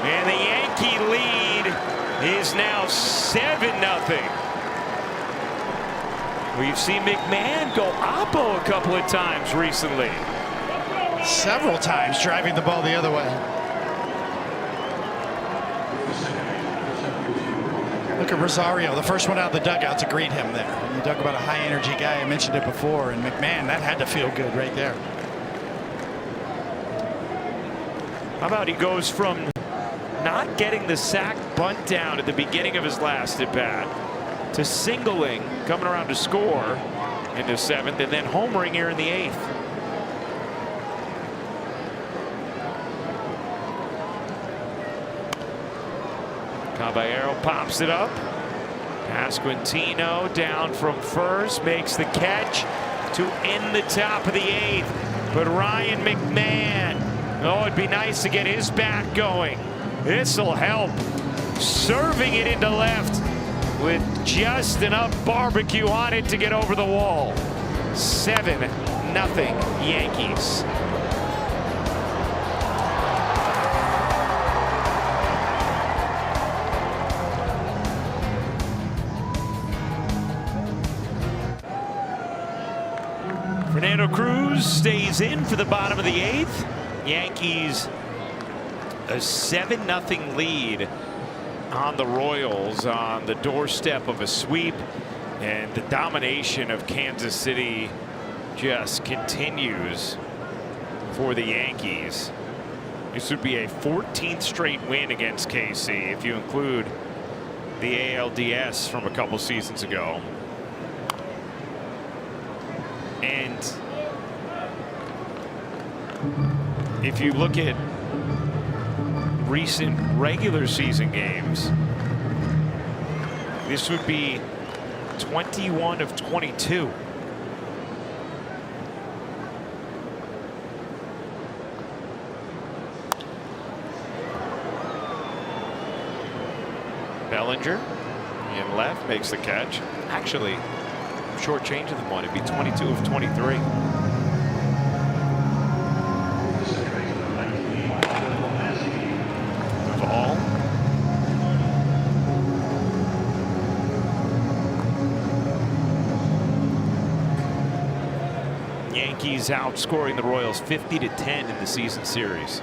And the Yankee lead is now 7-0. We've seen McMahon go oppo a couple of times recently. Several times driving the ball the other way. Look at Rosario, the first one out of the dugout to greet him there. You talk about a high energy guy. I mentioned it before. And McMahon, that had to feel good right there. How about he goes from not getting the sack bunt down at the beginning of his last at bat to singling, coming around to score in the 7th, and then homering here in the 8th. Caballero pops it up. Pasquantino down from first, makes the catch to end the top of the 8th. But Ryan McMahon, oh, it'd be nice to get his bat going. This'll help. Serving it into left with just enough barbecue on it to get over the wall. 7-0 Yankees. Fernando Cruz stays in for the bottom of the 8th. Yankees a 7-0 lead on the Royals on the doorstep of a sweep. And the domination of Kansas City just continues for the Yankees. This would be a 14th straight win against KC if you include the ALDS from a couple seasons ago. And if you look at recent regular season games, this would be 21 of 22. Bellinger in left makes the catch. Actually, short change of the one. It'd be 22 of 23. All. Yankees outscoring the Royals 50-10 in the season series.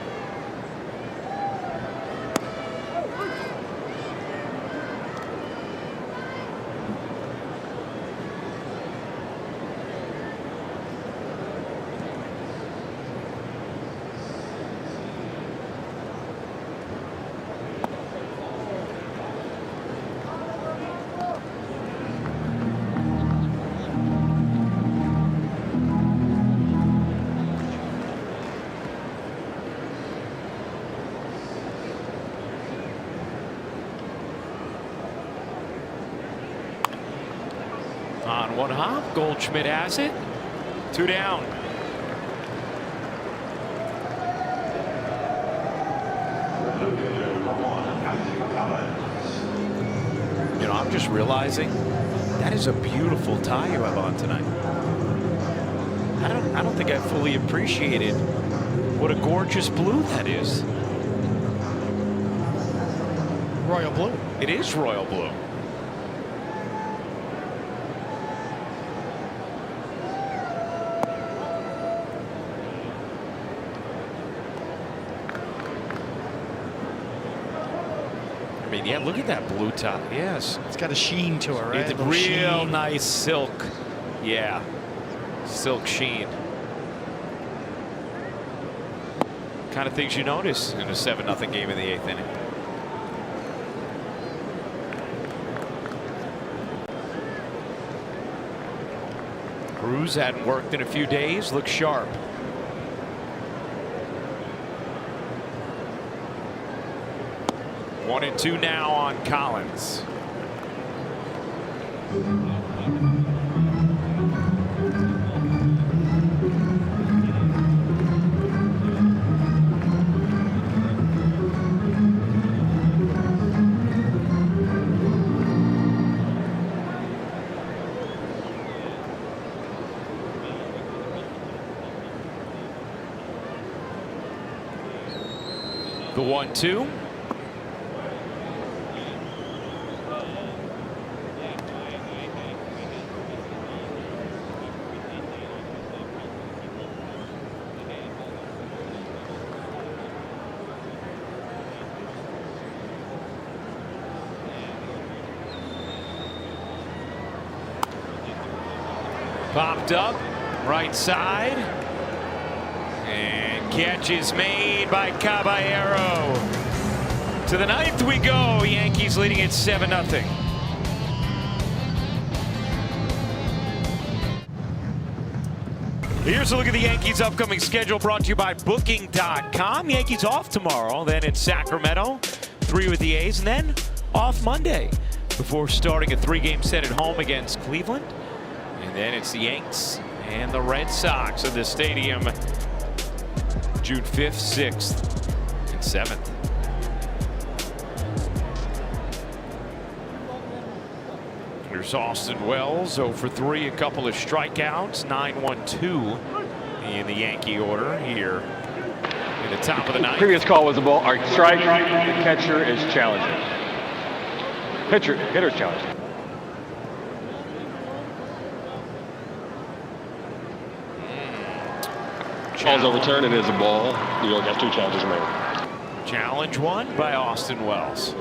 On one hop, Goldschmidt has it. 2 down. You know, I'm just realizing that is a beautiful tie you have on tonight. I don't think I fully appreciated what a gorgeous blue that is. Royal blue. It is royal blue. I mean, yeah, look at that blue top. Yes. It's got a sheen to it, right? It's a real nice silk. Yeah. Silk sheen. Kind of things you notice in a 7-0 game in the 8th inning. Cruz hadn't worked in a few days. Looks sharp. One and 2 now on Collins. The 1-2. Popped up, right side, and catch is made by Caballero. To the 9th we go. Yankees leading at 7-0. Here's a look at the Yankees' upcoming schedule, brought to you by Booking.com. Yankees off tomorrow, then in Sacramento, 3 with the A's, and then off Monday before starting a 3-game set at home against Cleveland. And then it's the Yanks and the Red Sox in the stadium June 5th, 6th, and 7th. Here's Austin Wells, 0 for 3, a couple of strikeouts, 9-1-2 in the Yankee order here in the top of the 9th. Previous call was a ball, or strike. The catcher is challenging. Hitter's challenging. Ball's overturned. It is a ball. New York has 2 challenges remaining. Challenge 1 by Austin Wells.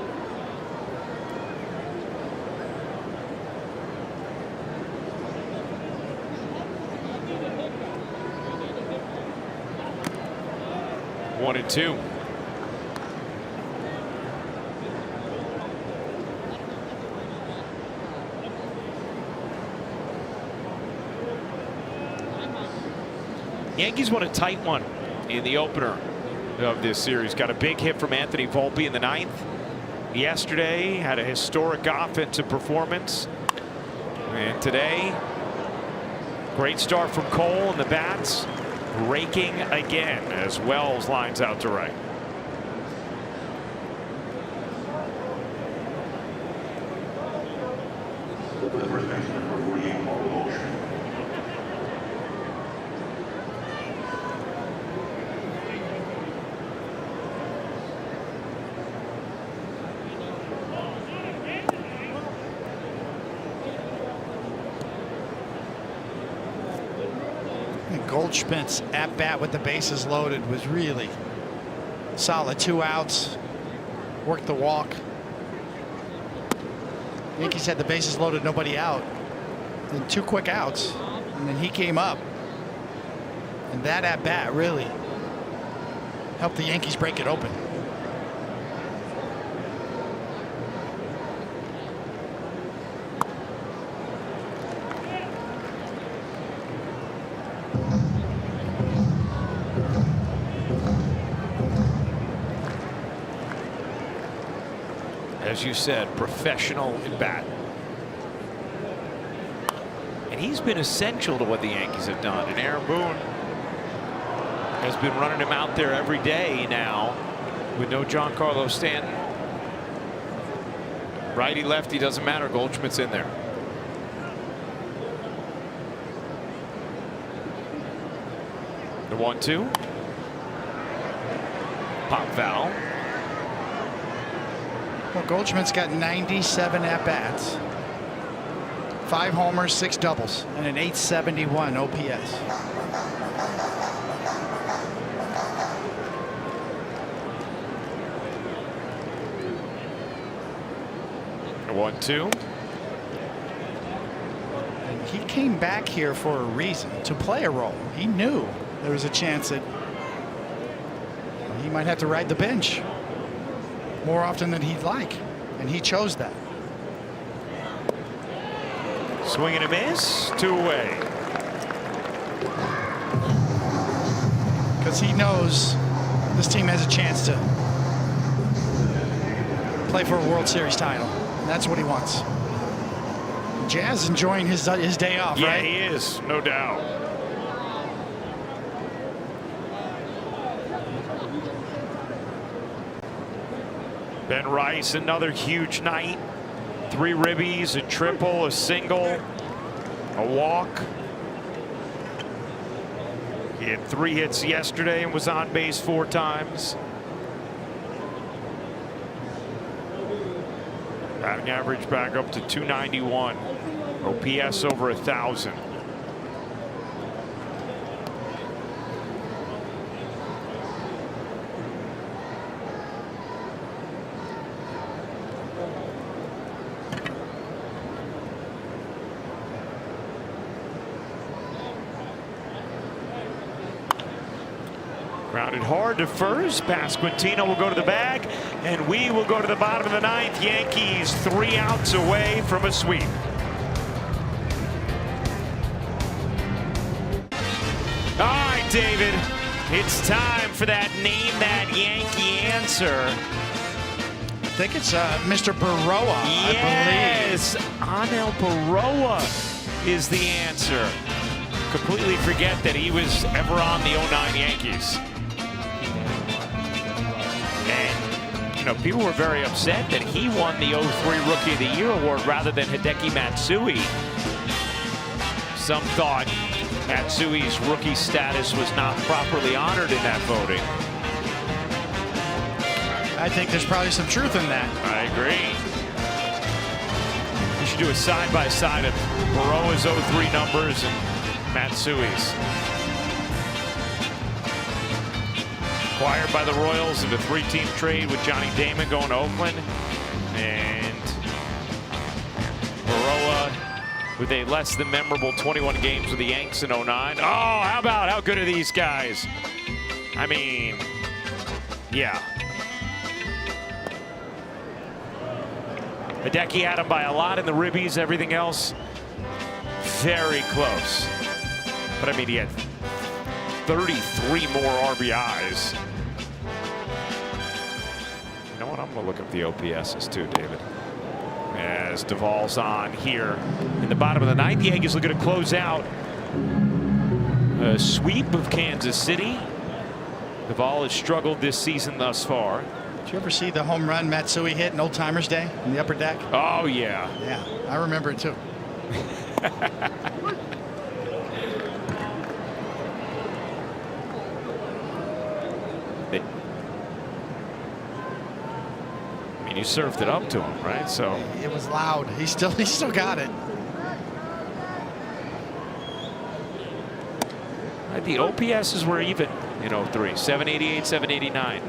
1-2. Yankees won a tight one in the opener of this series. Got a big hit from Anthony Volpe in the 9th. Yesterday had a historic offensive performance. And today, great start from Cole and the bats. Raking again as Wells lines out to right. Goldschmidt's at bat with the bases loaded was really solid. 2 outs, worked the walk. Yankees had the bases loaded, nobody out. Then 2 quick outs, and then he came up. And that at bat really helped the Yankees break it open. As you said, professional at bat. And he's been essential to what the Yankees have done. And Aaron Boone has been running him out there every day now with no Giancarlo Stanton. Righty, lefty, doesn't matter. Goldschmidt's in there. The 1-2. Pop foul. Well, Goldschmidt's got 97 at-bats. 5 homers, 6 doubles, and an .871 OPS. The 1-2. And he came back here for a reason, to play a role. He knew there was a chance that he might have to ride the bench more often than he'd like, and he chose that. Swing and a miss, 2 away. Because he knows this team has a chance to play for a World Series title. And that's what he wants. Jazz enjoying his day off, yeah, right? He is, no doubt. Ben Rice, another huge night. 3 ribbies, a triple, a single, a walk. He had 3 hits yesterday and was on base 4 times. Batting average back up to 291. OPS over 1,000. Grounded hard to first. Pasquantino will go to the bag, and we will go to the bottom of the 9th. Yankees 3 outs away from a sweep. All right, David, it's time for that Name That Yankee answer. I think it's Mr. Baroa, Yes, I believe. Anel Baroa is the answer. Completely forget that he was ever on the 09 Yankees. And, you know, people were very upset that he won the 03 Rookie of the Year award rather than Hideki Matsui. Some thought Matsui's rookie status was not properly honored in that voting. I think there's probably some truth in that. I agree. We should do a side-by-side of Baroa's 03 numbers and Matsui's. Acquired by the Royals in a 3-team trade with Johnny Damon going to Oakland. And Baroa with a less than memorable 21 games with the Yanks in 09. Oh, how good are these guys? I mean, Yeah. Hideki had him by a lot in the ribbies. Everything else, very close. But I mean, he had 33 more RBIs. You know what? I'm going to look up the OPSs too, David. As Duvall's on here in the bottom of the ninth, the Yankees looking to close out a sweep of Kansas City. Duvall has struggled this season thus far. Did you ever see the home run Matsui hit in Old Timers Day in the upper deck? Oh, yeah. Yeah, I remember it too. I mean, you served it up to him, right? So it was loud. He still got it. The OPSs were even in 03, 788, 789.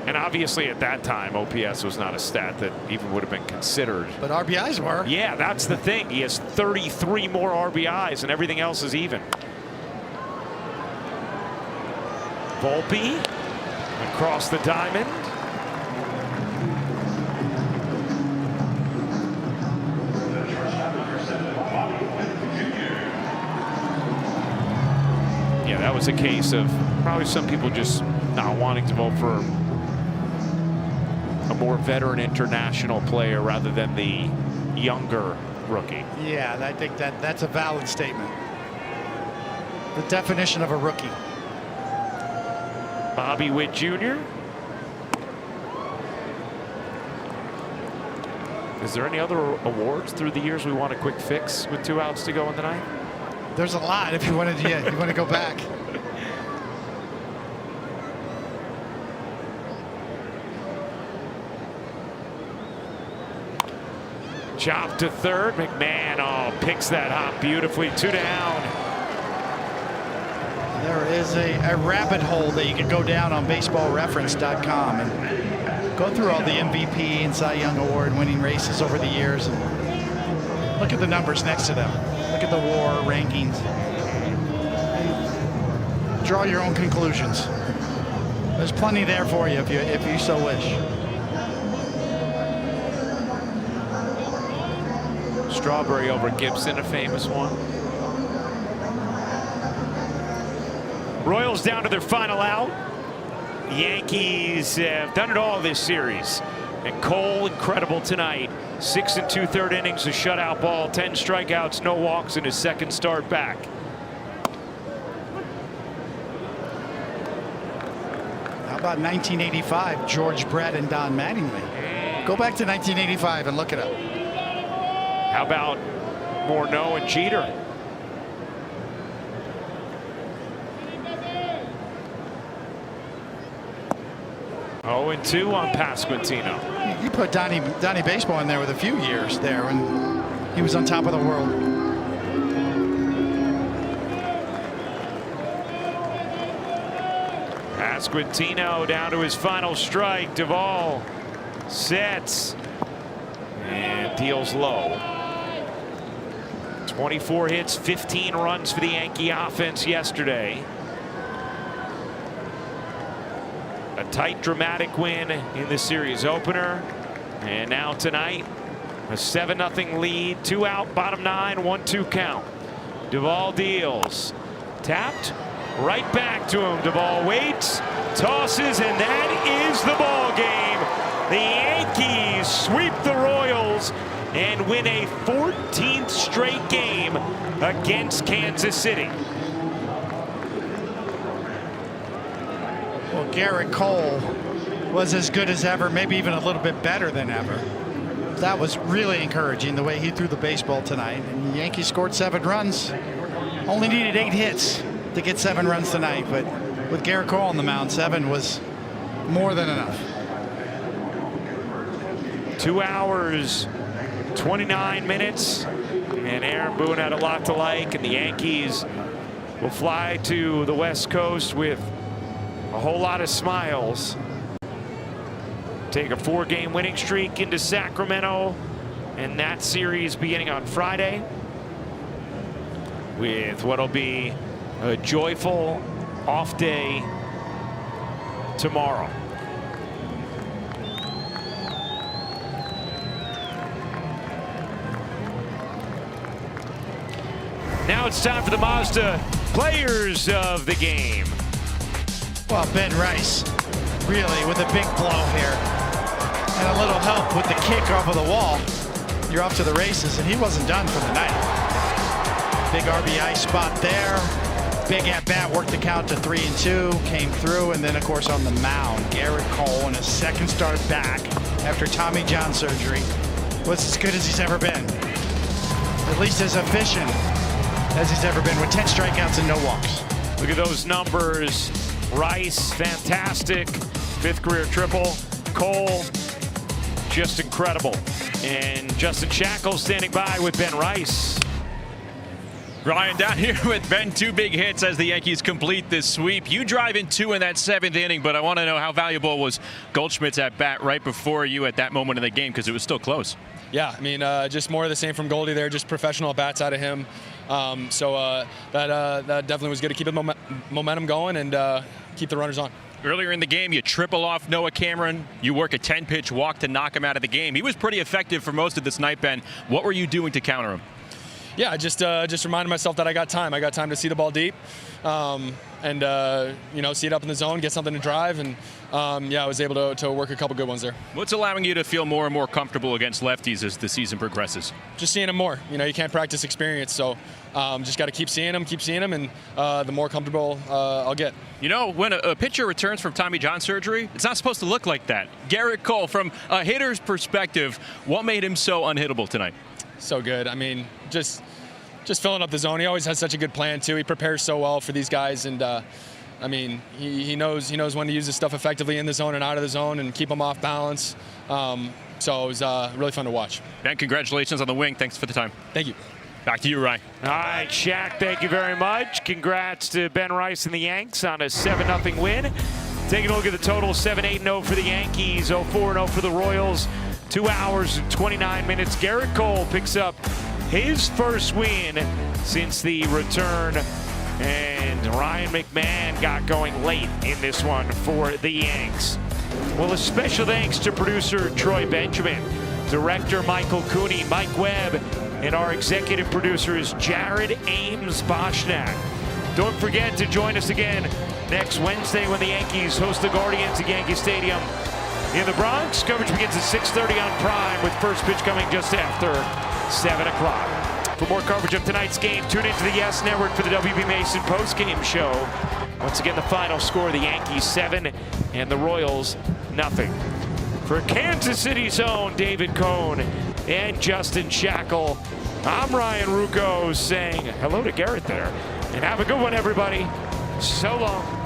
And obviously at that time, OPS was not a stat that even would have been considered. But RBIs were. Yeah, that's the thing. He has 33 more RBIs and everything else is even. Volpe across the diamond. Yeah, that was a case of probably some people just not wanting to vote for a more veteran international player rather than the younger rookie. Yeah, I think that's a valid statement. The definition of a rookie. Bobby Witt Jr. Is there any other awards through the years we want a quick fix with 2 outs to go in the ninth? There's a lot if you wanted to, you want to go back. Chop to third. McMahon picks that hop beautifully. 2 down. There is a rabbit hole that you can go down on baseballreference.com and go through all the MVP and Cy Young Award winning races over the years and look at the numbers next to them. Look at the WAR rankings. Draw your own conclusions. There's plenty there for you if you so wish. Strawberry over Gibson, a famous one. Royals down to their final out. Yankees have done it all this series. And Cole, incredible tonight. 6 2/3 innings, a shutout ball, 10 strikeouts, no walks in his second start back. How about 1985, George Brett and Don Mattingly? Go back to 1985 and look it up. How about Morneau and Jeter? Oh, and 2 on Pasquantino. You put Donnie Baseball in there with a few years there when he was on top of the world. Pasquantino down to his final strike. Duvall sets and deals low. 24 hits, 15 runs for the Yankee offense yesterday. A tight, dramatic win in the series opener. And now tonight, a 7-0 lead, 2 out, bottom 9, 1-2 count. Duvall deals. Tapped, right back to him. Duvall waits, tosses, and that is the ball game. The Yankees sweep the Royals and win a 14th straight game against Kansas City. Well, Garrett Cole was as good as ever, maybe even a little bit better than ever. That was really encouraging, the way he threw the baseball tonight. And the Yankees scored 7 runs. Only needed 8 hits to get 7 runs tonight, but with Garrett Cole on the mound, 7 was more than enough. 2 hours, 29 minutes, and Aaron Boone had a lot to like, and the Yankees will fly to the West Coast with a whole lot of smiles. Take a 4-game winning streak into Sacramento, and that series beginning on Friday with what'll be a joyful off day tomorrow. Now it's time for the Mazda players of the game. Well, Ben Rice, really, with a big blow here. And a little help with the kick off of the wall. You're off to the races, and he wasn't done for the night. Big RBI spot there. Big at-bat, worked the count to 3-2, came through, and then, of course, on the mound, Garrett Cole in his second start back after Tommy John surgery was as good as he's ever been. At least as efficient as he's ever been, with 10 strikeouts and no walks. Look at those numbers. Rice, fantastic. 5th career triple. Cole, just incredible. And Justin Shackle standing by with Ben Rice. Ryan down here with Ben, 2 big hits as the Yankees complete this sweep. You drive in 2 in that 7th inning, but I want to know how valuable was Goldschmidt's at bat right before you at that moment in the game, because it was still close. Yeah, I mean, just more of the same from Goldie there, just professional at bats out of him. That definitely was good to keep the momentum going and keep the runners on. Earlier in the game, you triple off Noah Cameron. You work a 10-pitch walk to knock him out of the game. He was pretty effective for most of this night, Ben. What were you doing to counter him? Yeah, just reminded myself that I got time. I got time to see the ball deep, and see it up in the zone, get something to drive, and I was able to work a couple good ones there. What's allowing you to feel more and more comfortable against lefties as the season progresses? Just seeing them more. You can't practice experience, so just got to keep seeing them, and the more comfortable I'll get. When a pitcher returns from Tommy John surgery, it's not supposed to look like that. Garrett Cole, from a hitter's perspective, what made him so unhittable tonight? So good. I mean, just filling up the zone. He always has such a good plan too. He prepares so well for these guys, and he knows when to use his stuff effectively in the zone and out of the zone and keep them off balance. So it was really fun to watch. Ben, congratulations on the wing. Thanks for the time. Thank you. Back to you, Ryan. All right, Shaq, thank you very much. Congrats to Ben Rice and the Yanks on a 7-0 win. Taking a look at the total, 7-8-0 for the Yankees, 0-4-0 for the Royals. 2 hours and 29 minutes. Garrett Cole picks up his first win since the return, and Ryan McMahon got going late in this one for the Yanks. Well, a special thanks to producer Troy Benjamin, director Michael Cooney, Mike Webb, and our executive producer is Jared Ames Boschnak. Don't forget to join us again next Wednesday when the Yankees host the Guardians at Yankee Stadium in the Bronx. Coverage begins at 6:30 on Prime, with first pitch coming just after 7 o'clock. For more coverage of tonight's game, tune into the Yes Network for the WB Mason postgame show. Once again, the final score, the Yankees 7 and the Royals 0. For Kansas City's own David Cohn and Justin Shackle, I'm Ryan Rucco saying hello to Garrett there. And have a good one, everybody. So long.